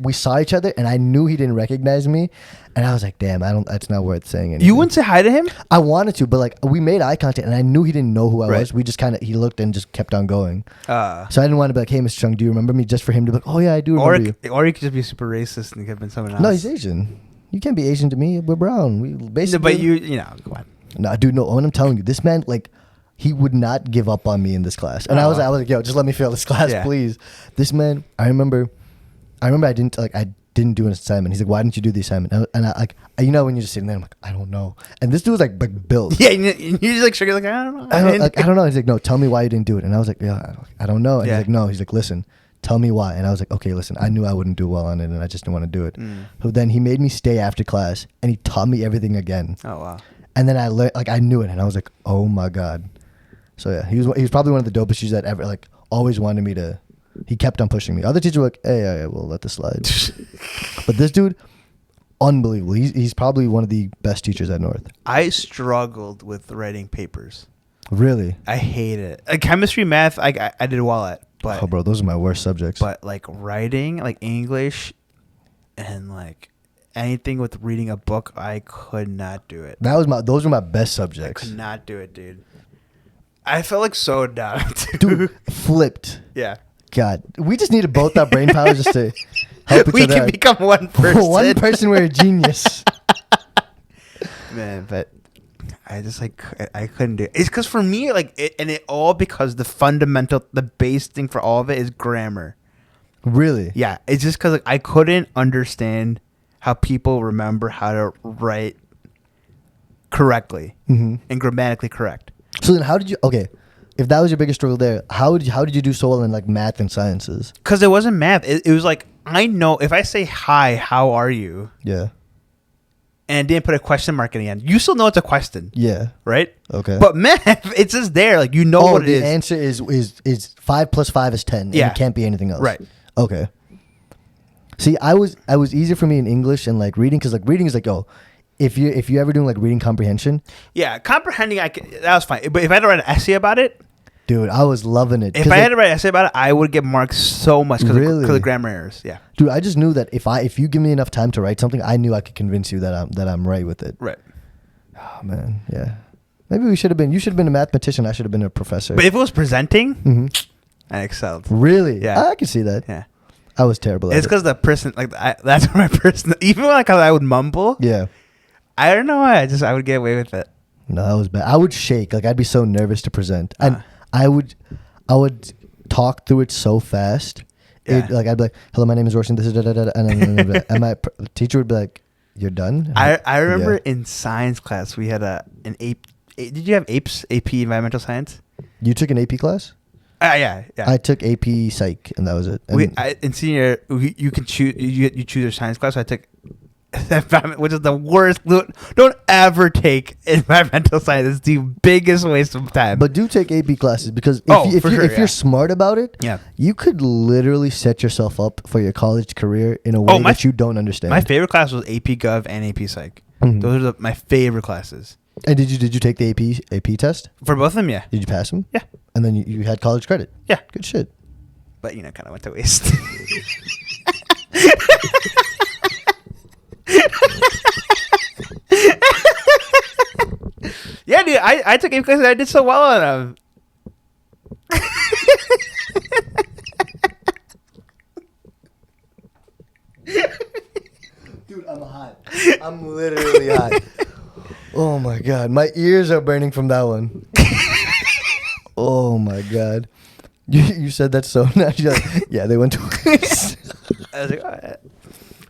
we saw each other, and I knew he didn't recognize me, and I was like, damn, that's not worth saying anything. You wouldn't say hi to him? I wanted to, but like we made eye contact, and I knew he didn't know who I was. We just he looked and just kept on going. So I didn't want to be like, hey, Mr. Chung, do you remember me? Just for him to be like, oh yeah, I do remember you. Or he could just be super racist and could have been someone else. No, he's Asian. You can't be Asian to me. We're brown. We basically. But you know, come on. No, dude, no. When I'm telling you, this man, like, he would not give up on me in this class. And I was like, yo, just let me fail this class, please. This man, I remember I didn't do an assignment. He's like, why didn't you do the assignment? And I you know, when you're just sitting there, I'm like, I don't know. And this dude was like built. Yeah, and you're just like, sugar, like, I don't know. I don't know. He's like, no, tell me why you didn't do it. And I was like, yeah, I don't know. And he's like, no. He's like, listen, tell me why. And I was like, okay, listen, I knew I wouldn't do well on it, and I just didn't want to do it. So then he made me stay after class, and he taught me everything again. Oh, wow. And then I learned, like, I knew it, and I was like, oh my God. So yeah, he was probably one of the dopest teachers that ever, like, always wanted me to. He kept on pushing me. Other teachers were like, hey, we'll let this slide. But this dude, unbelievable. He's probably one of the best teachers at North. I struggled with writing papers. Really? I hate it. Chemistry, math, I did well at. But, oh, bro, those are my worst subjects. But like writing, like English, and like anything with reading a book, I could not do it. Those were my best subjects. I could not do it, dude. I felt like so dumb. Dude, flipped. Yeah. God, we just needed both our brain power just to help each other. We can become one person. One person, we're a genius. Man, but I just like I couldn't do it. It's because for me, like, it all because the base thing for all of it is grammar. Really? Yeah, it's just because like I couldn't understand how people remember how to write correctly and grammatically correct. So then, how did you? Okay. If that was your biggest struggle there, how did you do so well in like math and sciences? Because it wasn't math. It was like, I know if I say, hi, how are you? Yeah. And didn't put a question mark in the end, you still know it's a question. Yeah. Right? Okay. But math, it's just there. Like, you know what it is. The answer is 5 plus 5 is 10. Yeah. And it can't be anything else. Right. Okay. See, I was easier for me in English and like reading, because like reading is like, oh, if you ever doing like reading comprehension. Yeah, comprehending, that was fine. But if I had to write an essay about it, dude, I was loving it. If I had to write an essay about it, I would get marked so much because of the grammar errors. Yeah, dude, I just knew that if you give me enough time to write something, I knew I could convince you that I'm right with it. Right. Oh man, yeah. Maybe you should have been a mathematician. I should have been a professor. But if it was presenting, I excelled. Really? Yeah, I can see that. Yeah. I was terrible at it. It's because the person, like, that's my person. Even when I would mumble. Yeah. I don't know why. I would get away with it. No, that was bad. I would shake. Like, I'd be so nervous to present. And I would talk through it so fast. Yeah. Like, I'd be like, hello, my name is Roshan. This is and my teacher would be like, you're done? I remember in science class, we had an AP. Did you have AP Environmental Science? You took an AP class? Yeah. I took AP Psych, and that was it. In senior, you can choose. You choose your science class. So I took which is the worst. Don't ever take environmental science. It's the biggest waste of time. But do take AP classes, because if you're smart about it, you could literally set yourself up for your college career in a way that you don't understand. My favorite class was AP Gov and AP Psych. Those are my favorite classes. And did you take the AP test? For both of them, yeah. Did you pass them? Yeah. And then you had college credit? Yeah. Good shit. But, kind of went to waste. Yeah, dude, I took AP classes and I did so well on them. Dude, I'm hot. I'm literally hot. Oh my God. My ears are burning from that one. Oh my God. You said that so naturally. Yeah, they went to waste. I was like, oh,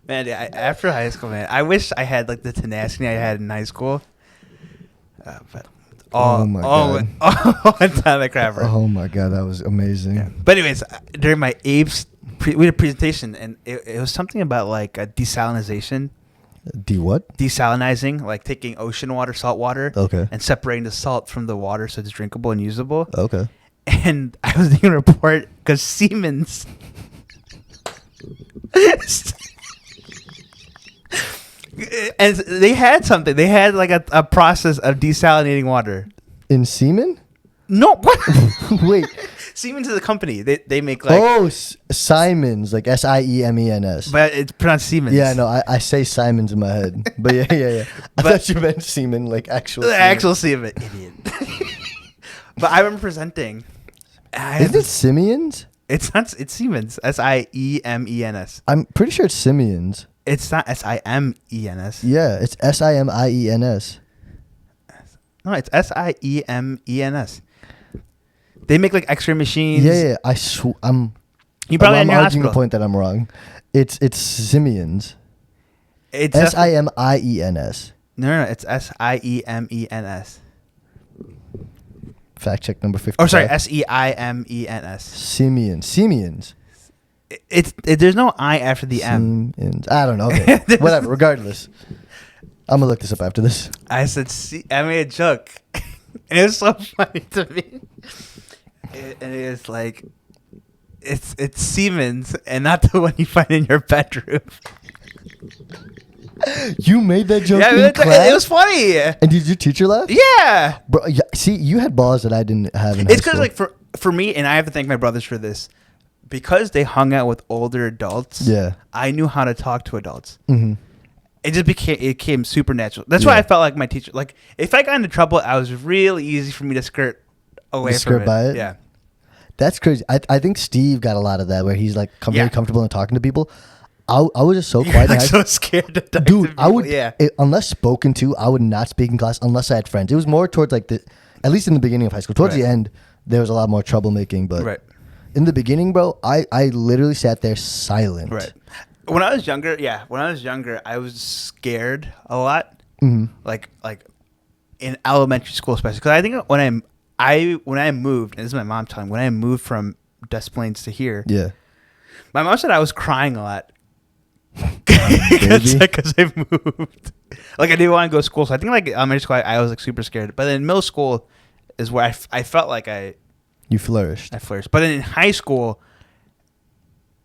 man, dude, after high school, man, I wish I had like the tenacity I had in high school. But oh my God. All time at Crapper. Oh my God, that was amazing. Yeah. But anyways, during my apes, we had a presentation, and it was something about like a desalinization. What? Desalinizing, like taking ocean water, salt water, and separating the salt from the water so it's drinkable and usable. Okay. And I was doing a report because Siemens and they had something. They had like a process of desalinating water. In semen? No, what? Wait. Siemens is a company. They make like Simons, like Siemens. but it's pronounced Siemens. Yeah, no, I say Simons in my head, but yeah. I thought you meant semen, like actual. The actual Siemens, idiot. But I remember presenting. Isn't it Simeons? It's not. It's Siemens. Siemens. I'm pretty sure it's Simeons. It's not Siemens. Yeah, it's Siemens. No, it's Siemens. They make like X-ray machines. Yeah. You probably I'm in your arguing hospital. the point that I'm wrong. It's Simeons. It's Siemens. No, it's Siemens. Fact check number 50. Oh, sorry, Siemens. Simeons. There's no I after the M. Siemens. I don't know. Okay. Whatever. Regardless, I'm gonna look this up after this. I said I made a joke, and it was so funny to me. And it was like, it's Siemens, and not the one you find in your bedroom. You made that joke Yeah, in class? it was funny. And did your teacher laugh? Yeah, Bro, yeah, see, you had balls that I didn't have in it's high because school. like for me, and I have to thank my brothers for this, because they hung out with older adults. Yeah. I knew how to talk to adults. Mm-hmm. It became super natural. That's why I felt like my teacher. Like if I got into trouble, it was really easy for me to skirt away from it. By it. Yeah. That's crazy. I think Steve got a lot of that where he's like very comfortable in talking to people. I was just so quiet. Like so scared to talk to Dude, people. I would unless spoken to, I would not speak in class unless I had friends. It was more towards like at least in the beginning of high school. Towards the end, there was a lot more troublemaking. But in the beginning, bro, I literally sat there silent. Right. When I was younger, I was scared a lot. Mm-hmm. Like in elementary school, especially because I think when I moved, and this is my mom telling me, when I moved from Des Plaines to here, my mom said I was crying a lot. Because I moved. Like I didn't want to go to school, so I think like elementary school I was like super scared. But then in middle school is where I felt like you flourished. I flourished. But then in high school,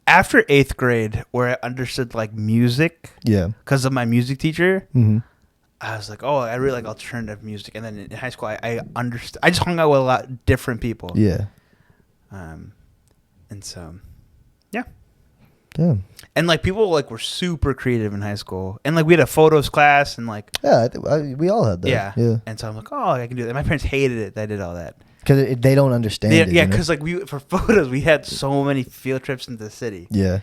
after 8th grade, where I understood like music, because of my music teacher, I was like, oh, I really like alternative music. And then in high school, I understood. I just hung out with a lot of different people. Yeah. And so, Damn. And like people like were super creative in high school, and like we had a photos class, and like we all had that. Yeah. And so I'm like, oh, I can do that. My parents hated it that I did all that because they don't understand it. Yeah, because like for photos we had so many field trips into the city. Yeah.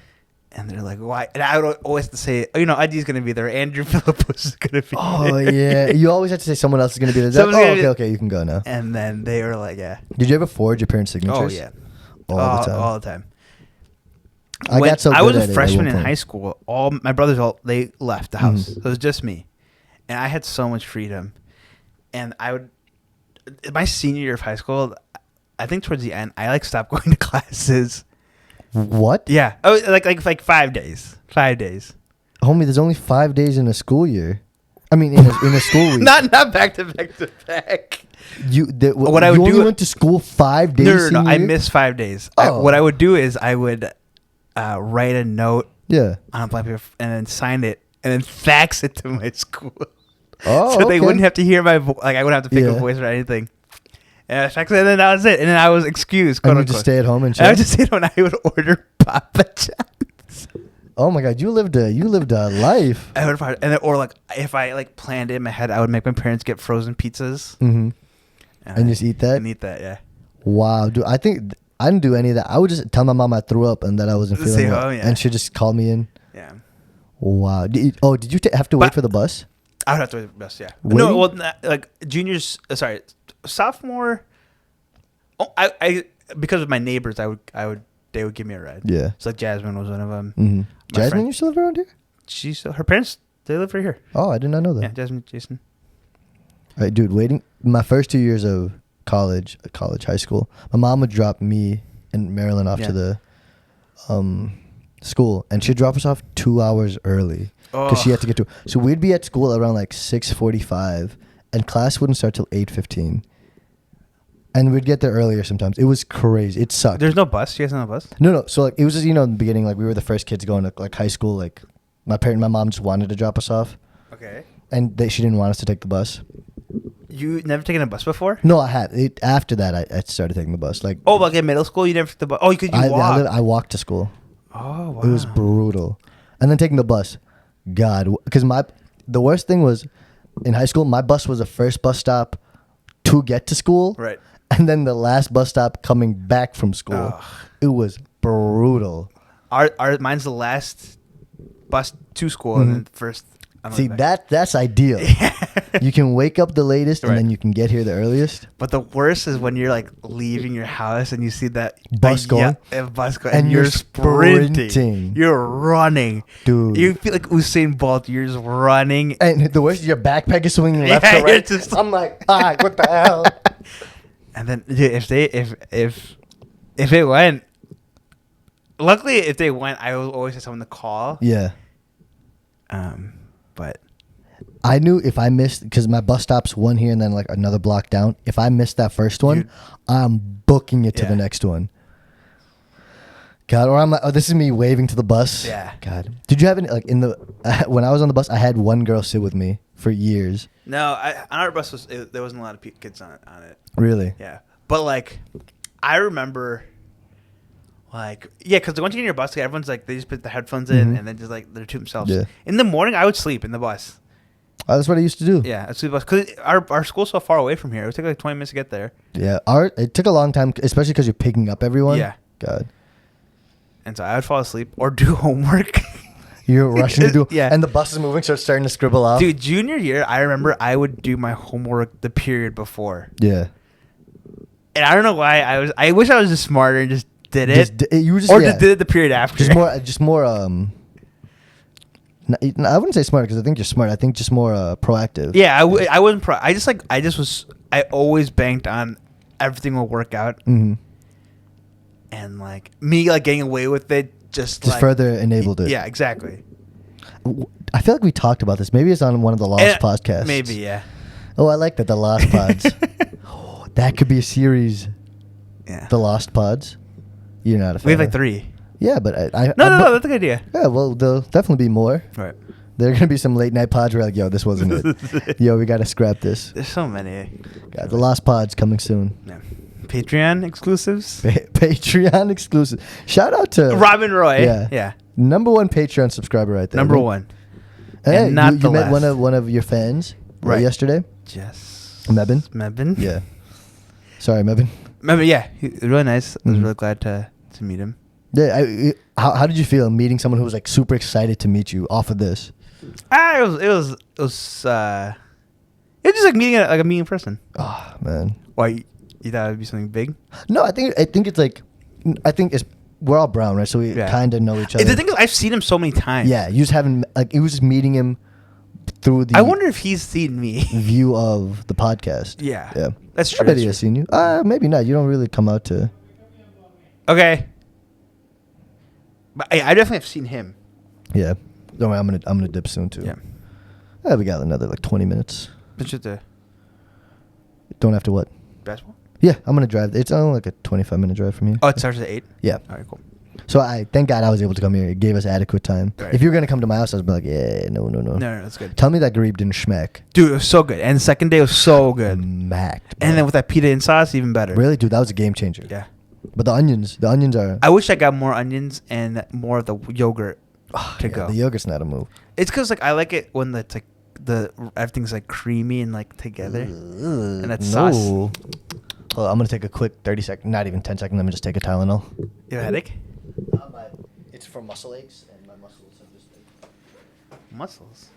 And they're like, why? And I would always have to say, Id's going to be there. Andrew Philippus is going to be there. Oh, yeah. You always have to say someone else is going to be there. Okay, you can go now. And then they were like, yeah. Did you ever forge your parents' signatures? Oh, yeah. All the time. I was a freshman in high school, all my brothers, they left the house. So it was just me. And I had so much freedom. And my senior year of high school, I think towards the end, I stopped going to classes. What? Yeah. Oh, like 5 days. 5 days. Homie, there's only 5 days in a school year. I mean, in a school week. not back to back. You only went to school 5 days. No. I missed 5 days. Oh. What I would do is I would write a note. Yeah. On a blank paper and then sign it and then fax it to my school. Oh, so they wouldn't have to hear my voice. Like I wouldn't have to pick a voice or anything. And I faxed it, and then that was it. And then I was excused. And you just stay at home and chill? I would just stay at home and I would order Papa John's. Oh my God, you lived a life. I would if I planned it in my head, I would make my parents get frozen pizzas. Mm-hmm. And just eat that? And eat that, yeah. Wow, dude. I think I didn't do any of that. I would just tell my mom I threw up and that I wasn't feeling well. And she'd just call me in. Yeah. Wow. Did you have to wait for the bus? I would have to wait for the bus, yeah. Waiting? No, well, like juniors, sophomore. Oh, I because of my neighbors, they would give me a ride. Yeah. So like Jasmine was one of them. Mm-hmm. Jasmine used to live around here? Her parents, they live right here. Oh, I did not know that. Yeah, Jasmine, Jason. All right, dude, waiting. My first 2 years of high school, my mom would drop me and Marilyn off to the school, and she'd drop us off 2 hours early because she had to get to. So we'd be at school around like 6:45, and class wouldn't start till 8:15. And we'd get there earlier sometimes. It was crazy. It sucked. There's no bus? You guys have no bus? No. So like it was just, in the beginning, like we were the first kids going to like high school. Like my mom just wanted to drop us off. Okay. And she didn't want us to take the bus. You never taken a bus before? No, I had. After that, I started taking the bus. Like, oh, like in middle school, you never took the bus. Oh, because you walked. I walked to school. Oh, wow. It was brutal. And then taking the bus, God, because the worst thing was in high school, my bus was the first bus stop to get to school, right, and then the last bus stop coming back from school. Ugh. It was brutal. Mine's the last bus to school and then the first. See, that's ideal. You can wake up the latest and then you can get here the earliest. But the worst is when you're like leaving your house and you see that bus going, and you're sprinting. You're running, dude. You feel like Usain Bolt. You're just running, and the worst is your backpack is swinging left to right. I'm like, what the hell? And then dude, if it went, luckily if they went, I always had someone to call. Yeah. But I knew if I missed, because my bus stop's one here and then like another block down. If I missed that first one, I'm booking it to the next one. God, or I'm like, oh, this is me waving to the bus. Yeah. God, did you have any like when I was on the bus? I had one girl sit with me for years. No, on our bus there wasn't a lot of kids on it. Really? Yeah, but like I remember. Like, yeah, because once you get in your bus, like, everyone's like, they just put the headphones in and then just like, they're to themselves. Yeah. In the morning, I would sleep in the bus. Oh, that's what I used to do. Yeah, I'd sleep in the bus. Because our school's so far away from here. It would take like 20 minutes to get there. Yeah, it took a long time, especially because you're picking up everyone. Yeah. God. And so I would fall asleep or do homework. You're rushing to do. Yeah. And the bus is moving, so it's starting to scribble off. Dude, junior year, I remember I would do my homework the period before. Yeah. And I don't know why I wish I was just smarter and just did it. Just did it the period after. Just more. I wouldn't say smart because I think you're smart. I think just more proactive. Yeah, I wasn't I always banked on everything will work out. Mm-hmm. And like me like getting away with it just like, further enabled it. Yeah, exactly. I feel like we talked about this. Maybe it's on one of the Lost podcasts. Maybe, yeah. Oh, I like that. The Lost Pods. That could be a series. Yeah. The Lost Pods. You're not a fan. We have like 3. Yeah, but No, that's a good idea. Yeah, well, there'll definitely be more. Right. There are going to be some late night pods where like, yo, this wasn't it. Yo, we got to scrap this. There's so many. God, the Lost Pods coming soon. Yeah. Patreon exclusives. Patreon exclusive. Shout out to Robin Roy. Yeah. Number 1 Patreon subscriber right there. Number 1. Hey, and not you met one of your fans yesterday? Yes. Mebin? Yeah. Sorry, Mebin. Mebin, yeah. He was really nice. I was really glad to meet him. Yeah. How did you feel meeting someone who was like super excited to meet you off of this? It was just like meeting a meeting person. Oh man. Why you thought it'd be something big? No, I think it's we're all brown, right? So we kind of know each other. The thing is, I've seen him so many times. Yeah, you just haven't it was just meeting him through the. I wonder if he's seen me. View of the podcast. Yeah, that's true. I bet he has seen you. Maybe not. You don't really come out to. Okay. But I definitely have seen him. Yeah. Don't worry, I'm gonna dip soon too. Yeah. We got another like 20 minutes. But you don't have to what? Basketball? Yeah, I'm gonna drive. It's only like a 25-minute drive from here. Oh, it starts at 8? Yeah. All right, cool. So thank God I was able to come here. It gave us adequate time. Right. If you were gonna come to my house, I was like, no. No, that's good. Tell me that Garib didn't schmack. Dude, it was so good. And the second day was so good. Smacked. And then with that pita and sauce, even better. Really, dude, that was a game changer. Yeah. But the onions are. I wish I got more onions and more of the yogurt to go. The yogurt's not a move. It's because like I like it when it's like everything's like creamy and like together. And that sauce. Well, I'm gonna take a quick 30-second, not even 10-second. Let me just take a Tylenol. You have a headache? It's for muscle aches, and my muscles have just. Muscles.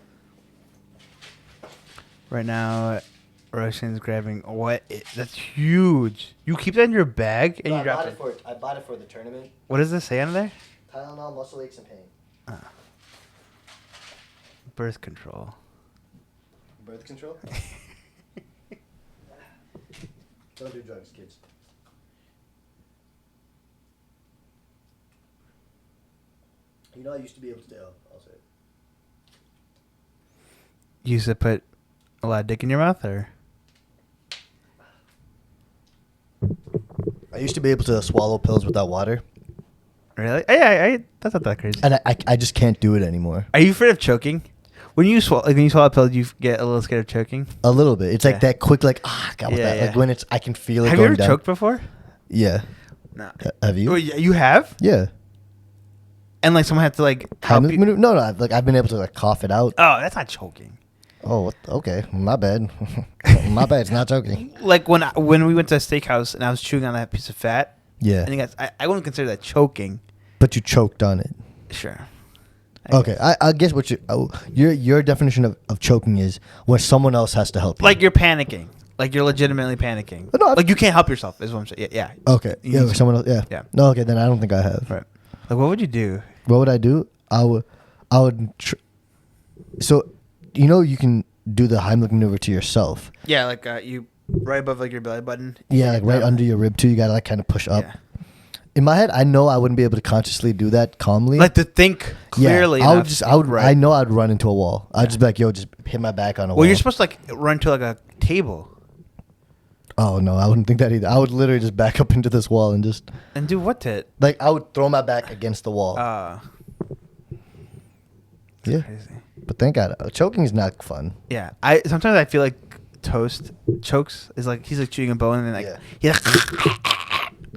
Right now, Roshan's grabbing that's huge. You keep that in your bag and you drop it. I bought it for the tournament. What does this say on there? Tylenol, muscle aches, and pain. Birth control. Birth control? Don't do drugs, kids. You know, I used to be able to tell. I'll say it. You used to put a lot of dick in your mouth, or? I used to be able to swallow pills without water. Really? Yeah, that's not that crazy. And I just can't do it anymore. Are you afraid of choking? When you swallow a pill, do you get a little scared of choking? A little bit. It's like that quick, like God, with Yeah, that. yeah. Like when it's, I can feel it. Have going you ever down. choked before? Yeah. No. Have you? Oh, you have? Yeah. And like someone had to like help you? No. Like I've been able to like cough it out. Oh, that's not choking. Oh, okay. My bad. My bad. It's not joking. Like when we went to a steakhouse and I was chewing on that piece of fat. Yeah. And I wouldn't consider that choking. But you choked on it. Sure. Okay. I guess what your definition of choking is when someone else has to help you. Like you're panicking. Like you're legitimately panicking. No, like you can't help yourself is what I'm saying. Yeah. Okay. Yeah. Someone else. Yeah. Yeah. No. Okay. Then I don't think I have. Right. Like what would you do? What would I do? I would. So, you can do the Heimlich maneuver to yourself. Yeah, like you right above like your belly button. Yeah, like right under your rib too. You gotta like kind of push up. Yeah. In my head, I know I wouldn't be able to consciously do that calmly. Like to think clearly. Yeah, Right. I know I'd run into a wall. I'd just be like, yo, just hit my back on a wall. Well, you're supposed to like run to like a table. Oh no, I wouldn't think that either. I would literally just back up into this wall and just. And do what to it? Like I would throw my back against the wall. Yeah. Crazy. But thank God, choking is not fun. Yeah, sometimes I feel like Toast chokes is like he's like chewing a bone and then like he like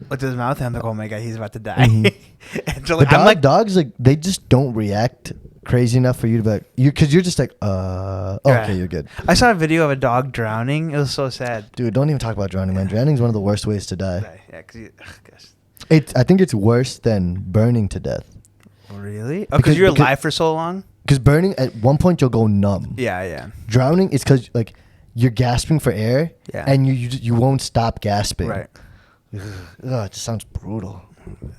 with his mouth and I'm like, oh my God, he's about to die. Mm-hmm. And so like, dogs like they just don't react crazy enough for you to be like because you're just like okay, you're good. I saw a video of a dog drowning. It was so sad. Dude, don't even talk about drowning, man. Drowning is one of the worst ways to die. Yeah, because I think it's worse than burning to death. Really? Oh, because you're alive for so long. Because burning, at one point, you'll go numb. Yeah. Drowning is because like you're gasping for air, and you won't stop gasping. Right. Ugh, it just sounds brutal.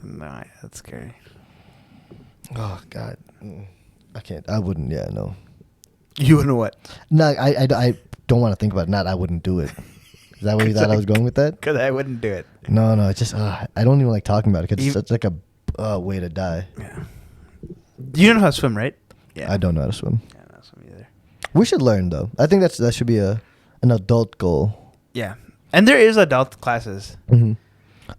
No, that's scary. Oh God, I can't. I wouldn't. Yeah, no. You wouldn't what? No, I don't want to think about it. Not I wouldn't do it. Is that where you thought I was going with that? Because I wouldn't do it. No, it's just I don't even like talking about it because it's like a way to die. Yeah. You don't know how to swim, right? Yeah. I don't know how to swim. Yeah, I don't know how to swim either. We should learn though. I think that should be an adult goal. Yeah, and there is adult classes. Mm-hmm.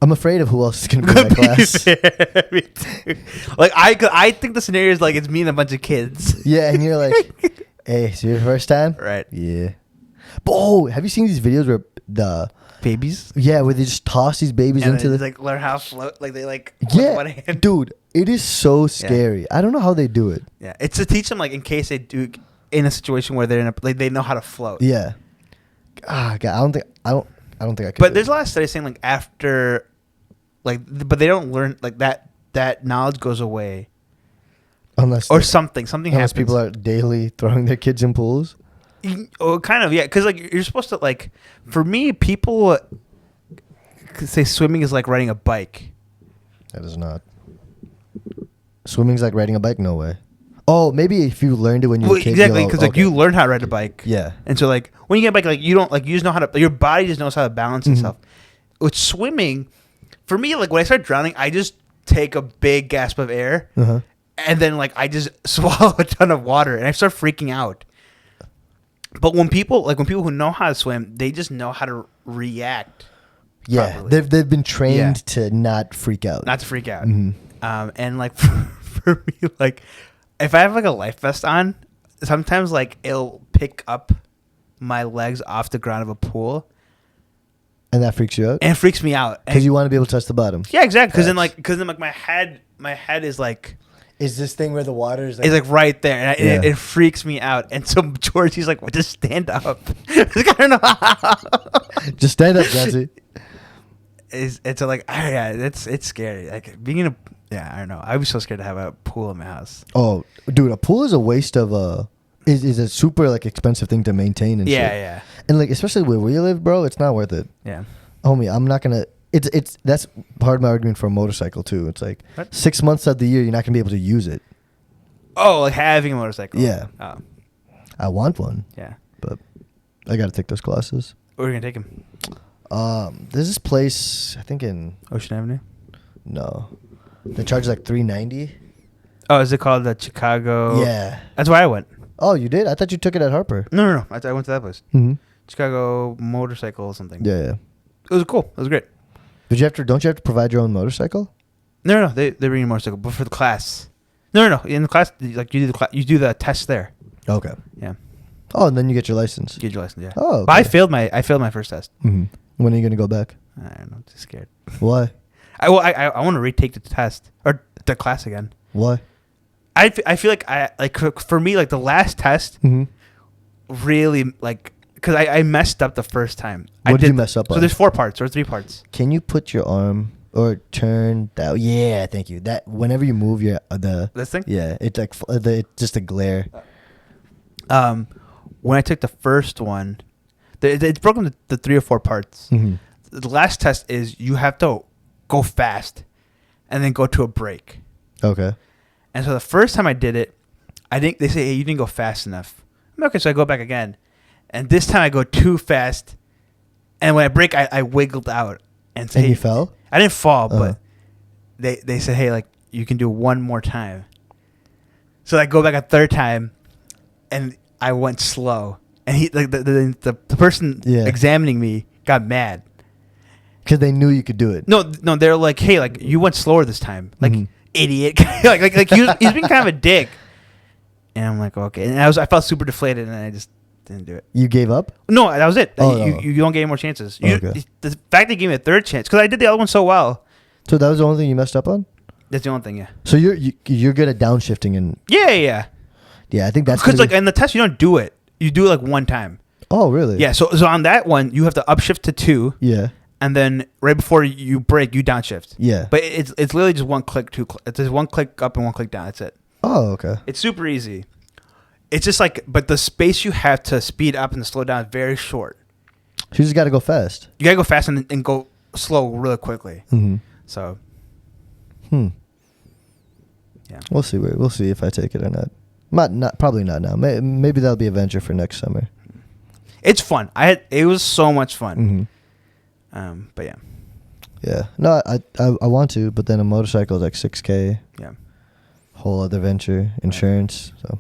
I'm afraid of who else is going to be in that class. Yeah, me too. Like I think the scenario is like it's me and a bunch of kids. Yeah, and you're like, hey, it's your first time? Right. Yeah. But, have you seen these videos where the babies? Yeah, where they just toss these babies and into the like learn how to float. Like they like with one hand. Dude, it is so scary. Yeah. I don't know how they do it. Yeah, it's to teach them like in case they do in a situation where they're in they know how to float. Yeah. God, I don't think I could. But there's a lot of studies saying like after, like, but they don't learn like that knowledge goes away. Unless something happens. People are daily throwing their kids in pools. Oh, kind of, yeah. Because like you're supposed to like, for me, people say swimming is like riding a bike. That is not. Swimming's like riding a bike. No way. Oh, maybe if you learned it when you were a kid. Exactly, because like you learn how to ride a bike. Yeah. And so like when you get a bike, like you don't like you just know how to. Your body just knows how to balance itself. With swimming, for me, like when I start drowning, I just take a big gasp of air, and then like I just swallow a ton of water, and I start freaking out. But when people who know how to swim, they just know how to react. Yeah, properly. They've been trained to not freak out. Not to freak out. And like for me, like if I have like a life vest on, sometimes like it'll pick up my legs off the ground of a pool. And that freaks you out? And it freaks me out. Because you want to be able to touch the bottom. Yeah, exactly. Because then like my head is like. Is this thing where the water is like... It's like right there. And it freaks me out. And so George, he's like, well, just stand up. Like, I don't know how. Just stand up, Joncy. It's like, yeah, it's scary. Like being in a... Yeah, I don't know. I was so scared to have a pool in my house. Oh, dude, a pool is a waste of... Is a super like expensive thing to maintain and shit. Yeah. And like especially where we live, bro, it's not worth it. Yeah. Homie, I'm not gonna. It's that's part of my argument for a motorcycle too. It's like 6 months of the year you're not gonna be able to use it. Oh, like having a motorcycle. Yeah. Oh. I want one. Yeah. But I gotta take those classes. Where are you gonna take them? There's this place I think in Ocean Avenue. No, they charge like $390. Oh, is it called the Chicago? Yeah. That's where I went. Oh, you did? I thought you took it at Harper. No. I went to that place. Mm-hmm. Chicago motorcycle or something. Yeah. It was cool. It was great. Don't you have to provide your own motorcycle? No. They bring you a motorcycle, but for the class. No. In the class, like you do the test there. Okay. Yeah. Oh, and then you get your license. Get your license. Yeah. Oh. Okay. But I failed my first test. Mm-hmm. When are you gonna go back? I don't know. I'm just scared. Why? I want to retake the test or the class again. Why? I feel like for me, like the last test really, like, because I messed up the first time. What did you mess up on? So there's 4 parts or 3 parts. Can you put your arm or turn that? Yeah, thank you. That whenever you move your this thing. Yeah, it's like it's just a glare. When I took the first one, it's broken into 3 or 4 parts. Mm-hmm. The last test is you have to go fast, and then go to a break. Okay. And so the first time I did it, they say, hey, you didn't go fast enough. Okay, so I go back again. And this time I go too fast. And when I break, I wiggled out. And say, you fell? I didn't fall, but they said, hey, like, you can do one more time. So I go back a third time, and I went slow. And he, like, the person examining me got mad. Because they knew you could do it. No, they're like, hey, like, you went slower this time. Like, idiot. like he's been kind of a dick. And I'm like, okay. And I felt super deflated, and I just didn't do it. You gave up? No, that was it. Oh, you don't get any more chances. Okay. The fact they gave me a third chance, because I did the other one so well. So that was the only thing you messed up on? That's the only thing, yeah. So you're good at downshifting and... Yeah. Yeah, I think that's... Because, like, in the test, you don't do it. You do it, like, one time. Oh, really? Yeah, so on that one, you have to upshift to 2. Yeah. And then right before you break, you downshift. Yeah. But it's literally just one click, it's just one click up and one click down. That's it. Oh, okay. It's super easy. It's just like, but the space you have to speed up and slow down is very short. So you just got to go fast. You got to go fast and go slow really quickly. Mm-hmm. So. Yeah. We'll see if I take it or not. Probably not now. Maybe that'll be a venture for next summer. It's fun. It was so much fun. Mm-hmm. But yeah. Yeah. No, I want to, but then a motorcycle is like $6,000. Yeah. Whole other venture, insurance. Right. So,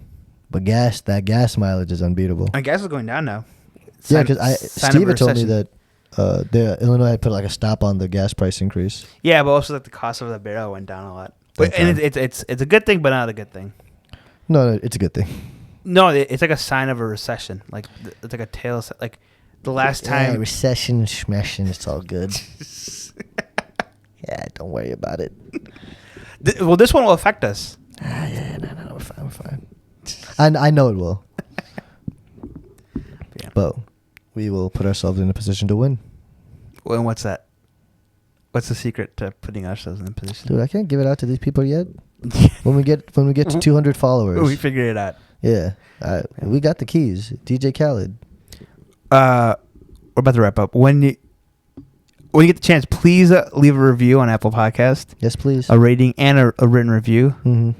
but that gas mileage is unbeatable. And gas is going down now. Yeah, because Steve had told me that Illinois had put like a stop on the gas price increase. Yeah, but also like the cost of the barrel went down a lot. But and it's a good thing, but not a good thing. No, it's a good thing. No, it's like a sign of a recession. Like it's like a tail. Like the last time recession, smashing, it's all good. Yeah, don't worry about it. Well, this one will affect us. Yeah, no, we're fine. And I know it will. Yeah. But we will put ourselves in a position to win. Well, and what's that? What's the secret to putting ourselves in a position? Dude, I can't give it out to these people yet. When we get to 200 followers, we figured it out. Yeah, we got the keys. DJ Khaled. We're about to wrap up. When you get the chance, please leave a review on Apple Podcast. Yes, please. A rating and a written review. Mm-hmm.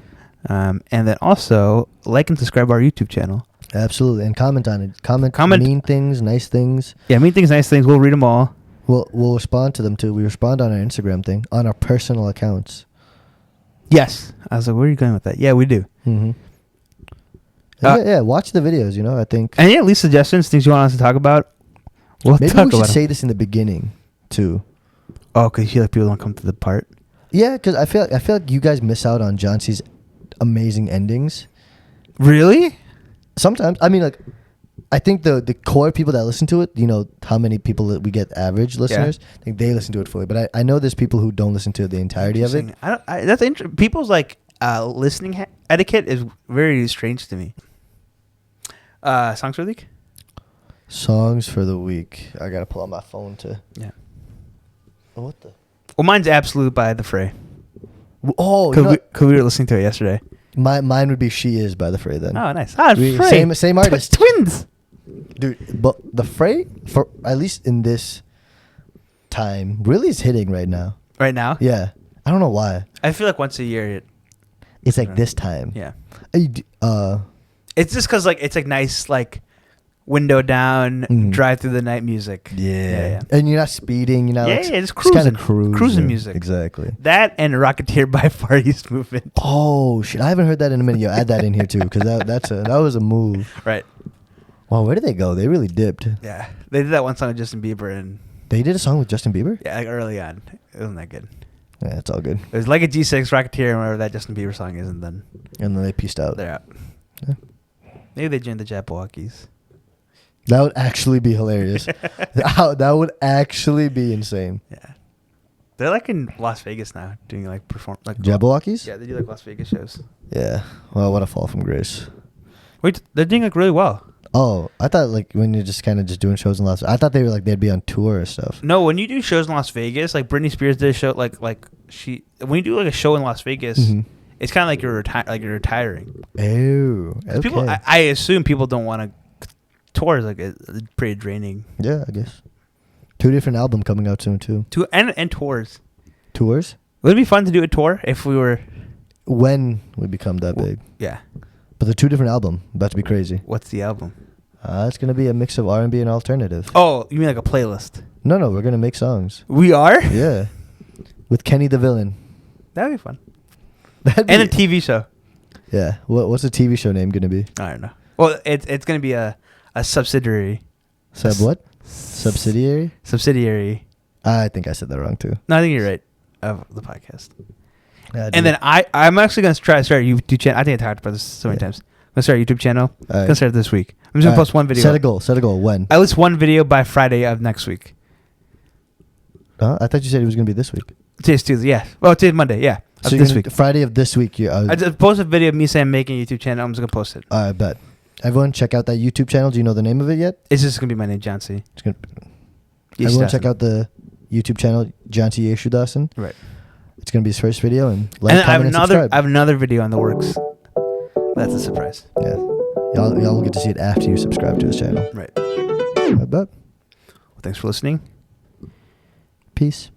And then also like and subscribe our YouTube channel. Absolutely, and comment on it. Comment mean things, nice things. Yeah, mean things, nice things. We'll read them all. We'll respond to them too. We respond on our Instagram thing, on our personal accounts. Yes. I was like, where are you going with that? Yeah, we do. Mm-hmm. Yeah, watch the videos, I think. And yeah, leave suggestions, things you want us to talk about. Maybe we should say this in the beginning, too. Oh, because you feel like people don't come to the part? Yeah, because I feel like you guys miss out on Joncy's amazing endings. Really? Sometimes. I mean, like, I think the core people that listen to it, how many people that we get average listeners, I think they listen to it fully. But I know there's people who don't listen to the entirety of it. That's interesting. People's like listening etiquette is very strange to me. Songs for the week? Songs for the week. I gotta pull out my phone to. Yeah. Oh, what the? Well, mine's Absolute by The Fray. Oh, because we were listening to it yesterday. Mine would be She Is by The Fray then. Oh, nice. Fray. Same artist. Twins. Dude, but The Fray, for at least in this time, really is hitting right now. Right now? Yeah. I don't know why. I feel like once a year it's like this time. Yeah. It's just because like it's like nice like window down, drive through the night music. Yeah. And you're not speeding, just cruising. Kind of cruising music. Exactly. That and Rocketeer by Far East Movement. Oh shit! I haven't heard that in a minute. Yo, add that in here too, because that was a move. Right. Wow, where did they go? They really dipped. Yeah, they did that one song with Justin Bieber, and they did a song with Justin Bieber. Yeah, like early on, it wasn't that good. Yeah, it's all good. It was like a G6, Rocketeer, and whatever that Justin Bieber song is, and then they pieced out. They're out. Yeah. Maybe they join the Jabberwockies. That would actually be hilarious. That would actually be insane. Yeah. They're like in Las Vegas now, doing like Jabberwockies? Yeah, they do like Las Vegas shows. Yeah. Well, what a fall from grace. Wait, they're doing like really well. Oh, I thought like when you're just kind of just doing shows in Las Vegas, I thought they were like they'd be on tour or stuff. No, when you do shows in Las Vegas, like Britney Spears did a show, when you do like a show in Las Vegas, it's kind of like you're retiring. Oh, okay. People, I assume people don't want to tour. Like it's pretty draining. Yeah, I guess. 2 different albums coming out soon too. And tours. Tours? Would it be fun to do a tour if we were? When we become that big. Yeah. But the 2 different album, about to be crazy. What's the album? It's gonna be a mix of R&B and alternative. Oh, you mean like a playlist? No, we're gonna make songs. We are? Yeah. With Kenny the Villain. That'd be fun. And a TV show. Yeah. What's the TV show name gonna be? I don't know. Well, it's gonna be a subsidiary. What? Subsidiary? Subsidiary. I think I said that wrong too. No, I think you're right. Of the podcast. Yeah, and then I'm actually gonna try to start a YouTube channel. I think I talked about this so many times. I'm gonna start a YouTube channel. I'm gonna start it this week. I'm just gonna post one video. Set a goal. When? At least one video by Friday of next week. I thought you said it was gonna be this week. Today's Tuesday, yeah. Well, today's Monday, yeah. So this week. Friday of this week. I just posted a video of me saying I'm making a YouTube channel. I'm just gonna post it. I bet. Everyone, check out that YouTube channel. Do you know the name of it yet? It's just gonna be my name, Joncy. Everyone, check out the YouTube channel, Joncy Yeshudasan. Right. It's gonna be his first video, and comment, and subscribe. I have another video in the works. That's a surprise. Yeah. Y'all will get to see it after you subscribe to his channel. Right. I bet. Well, thanks for listening. Peace.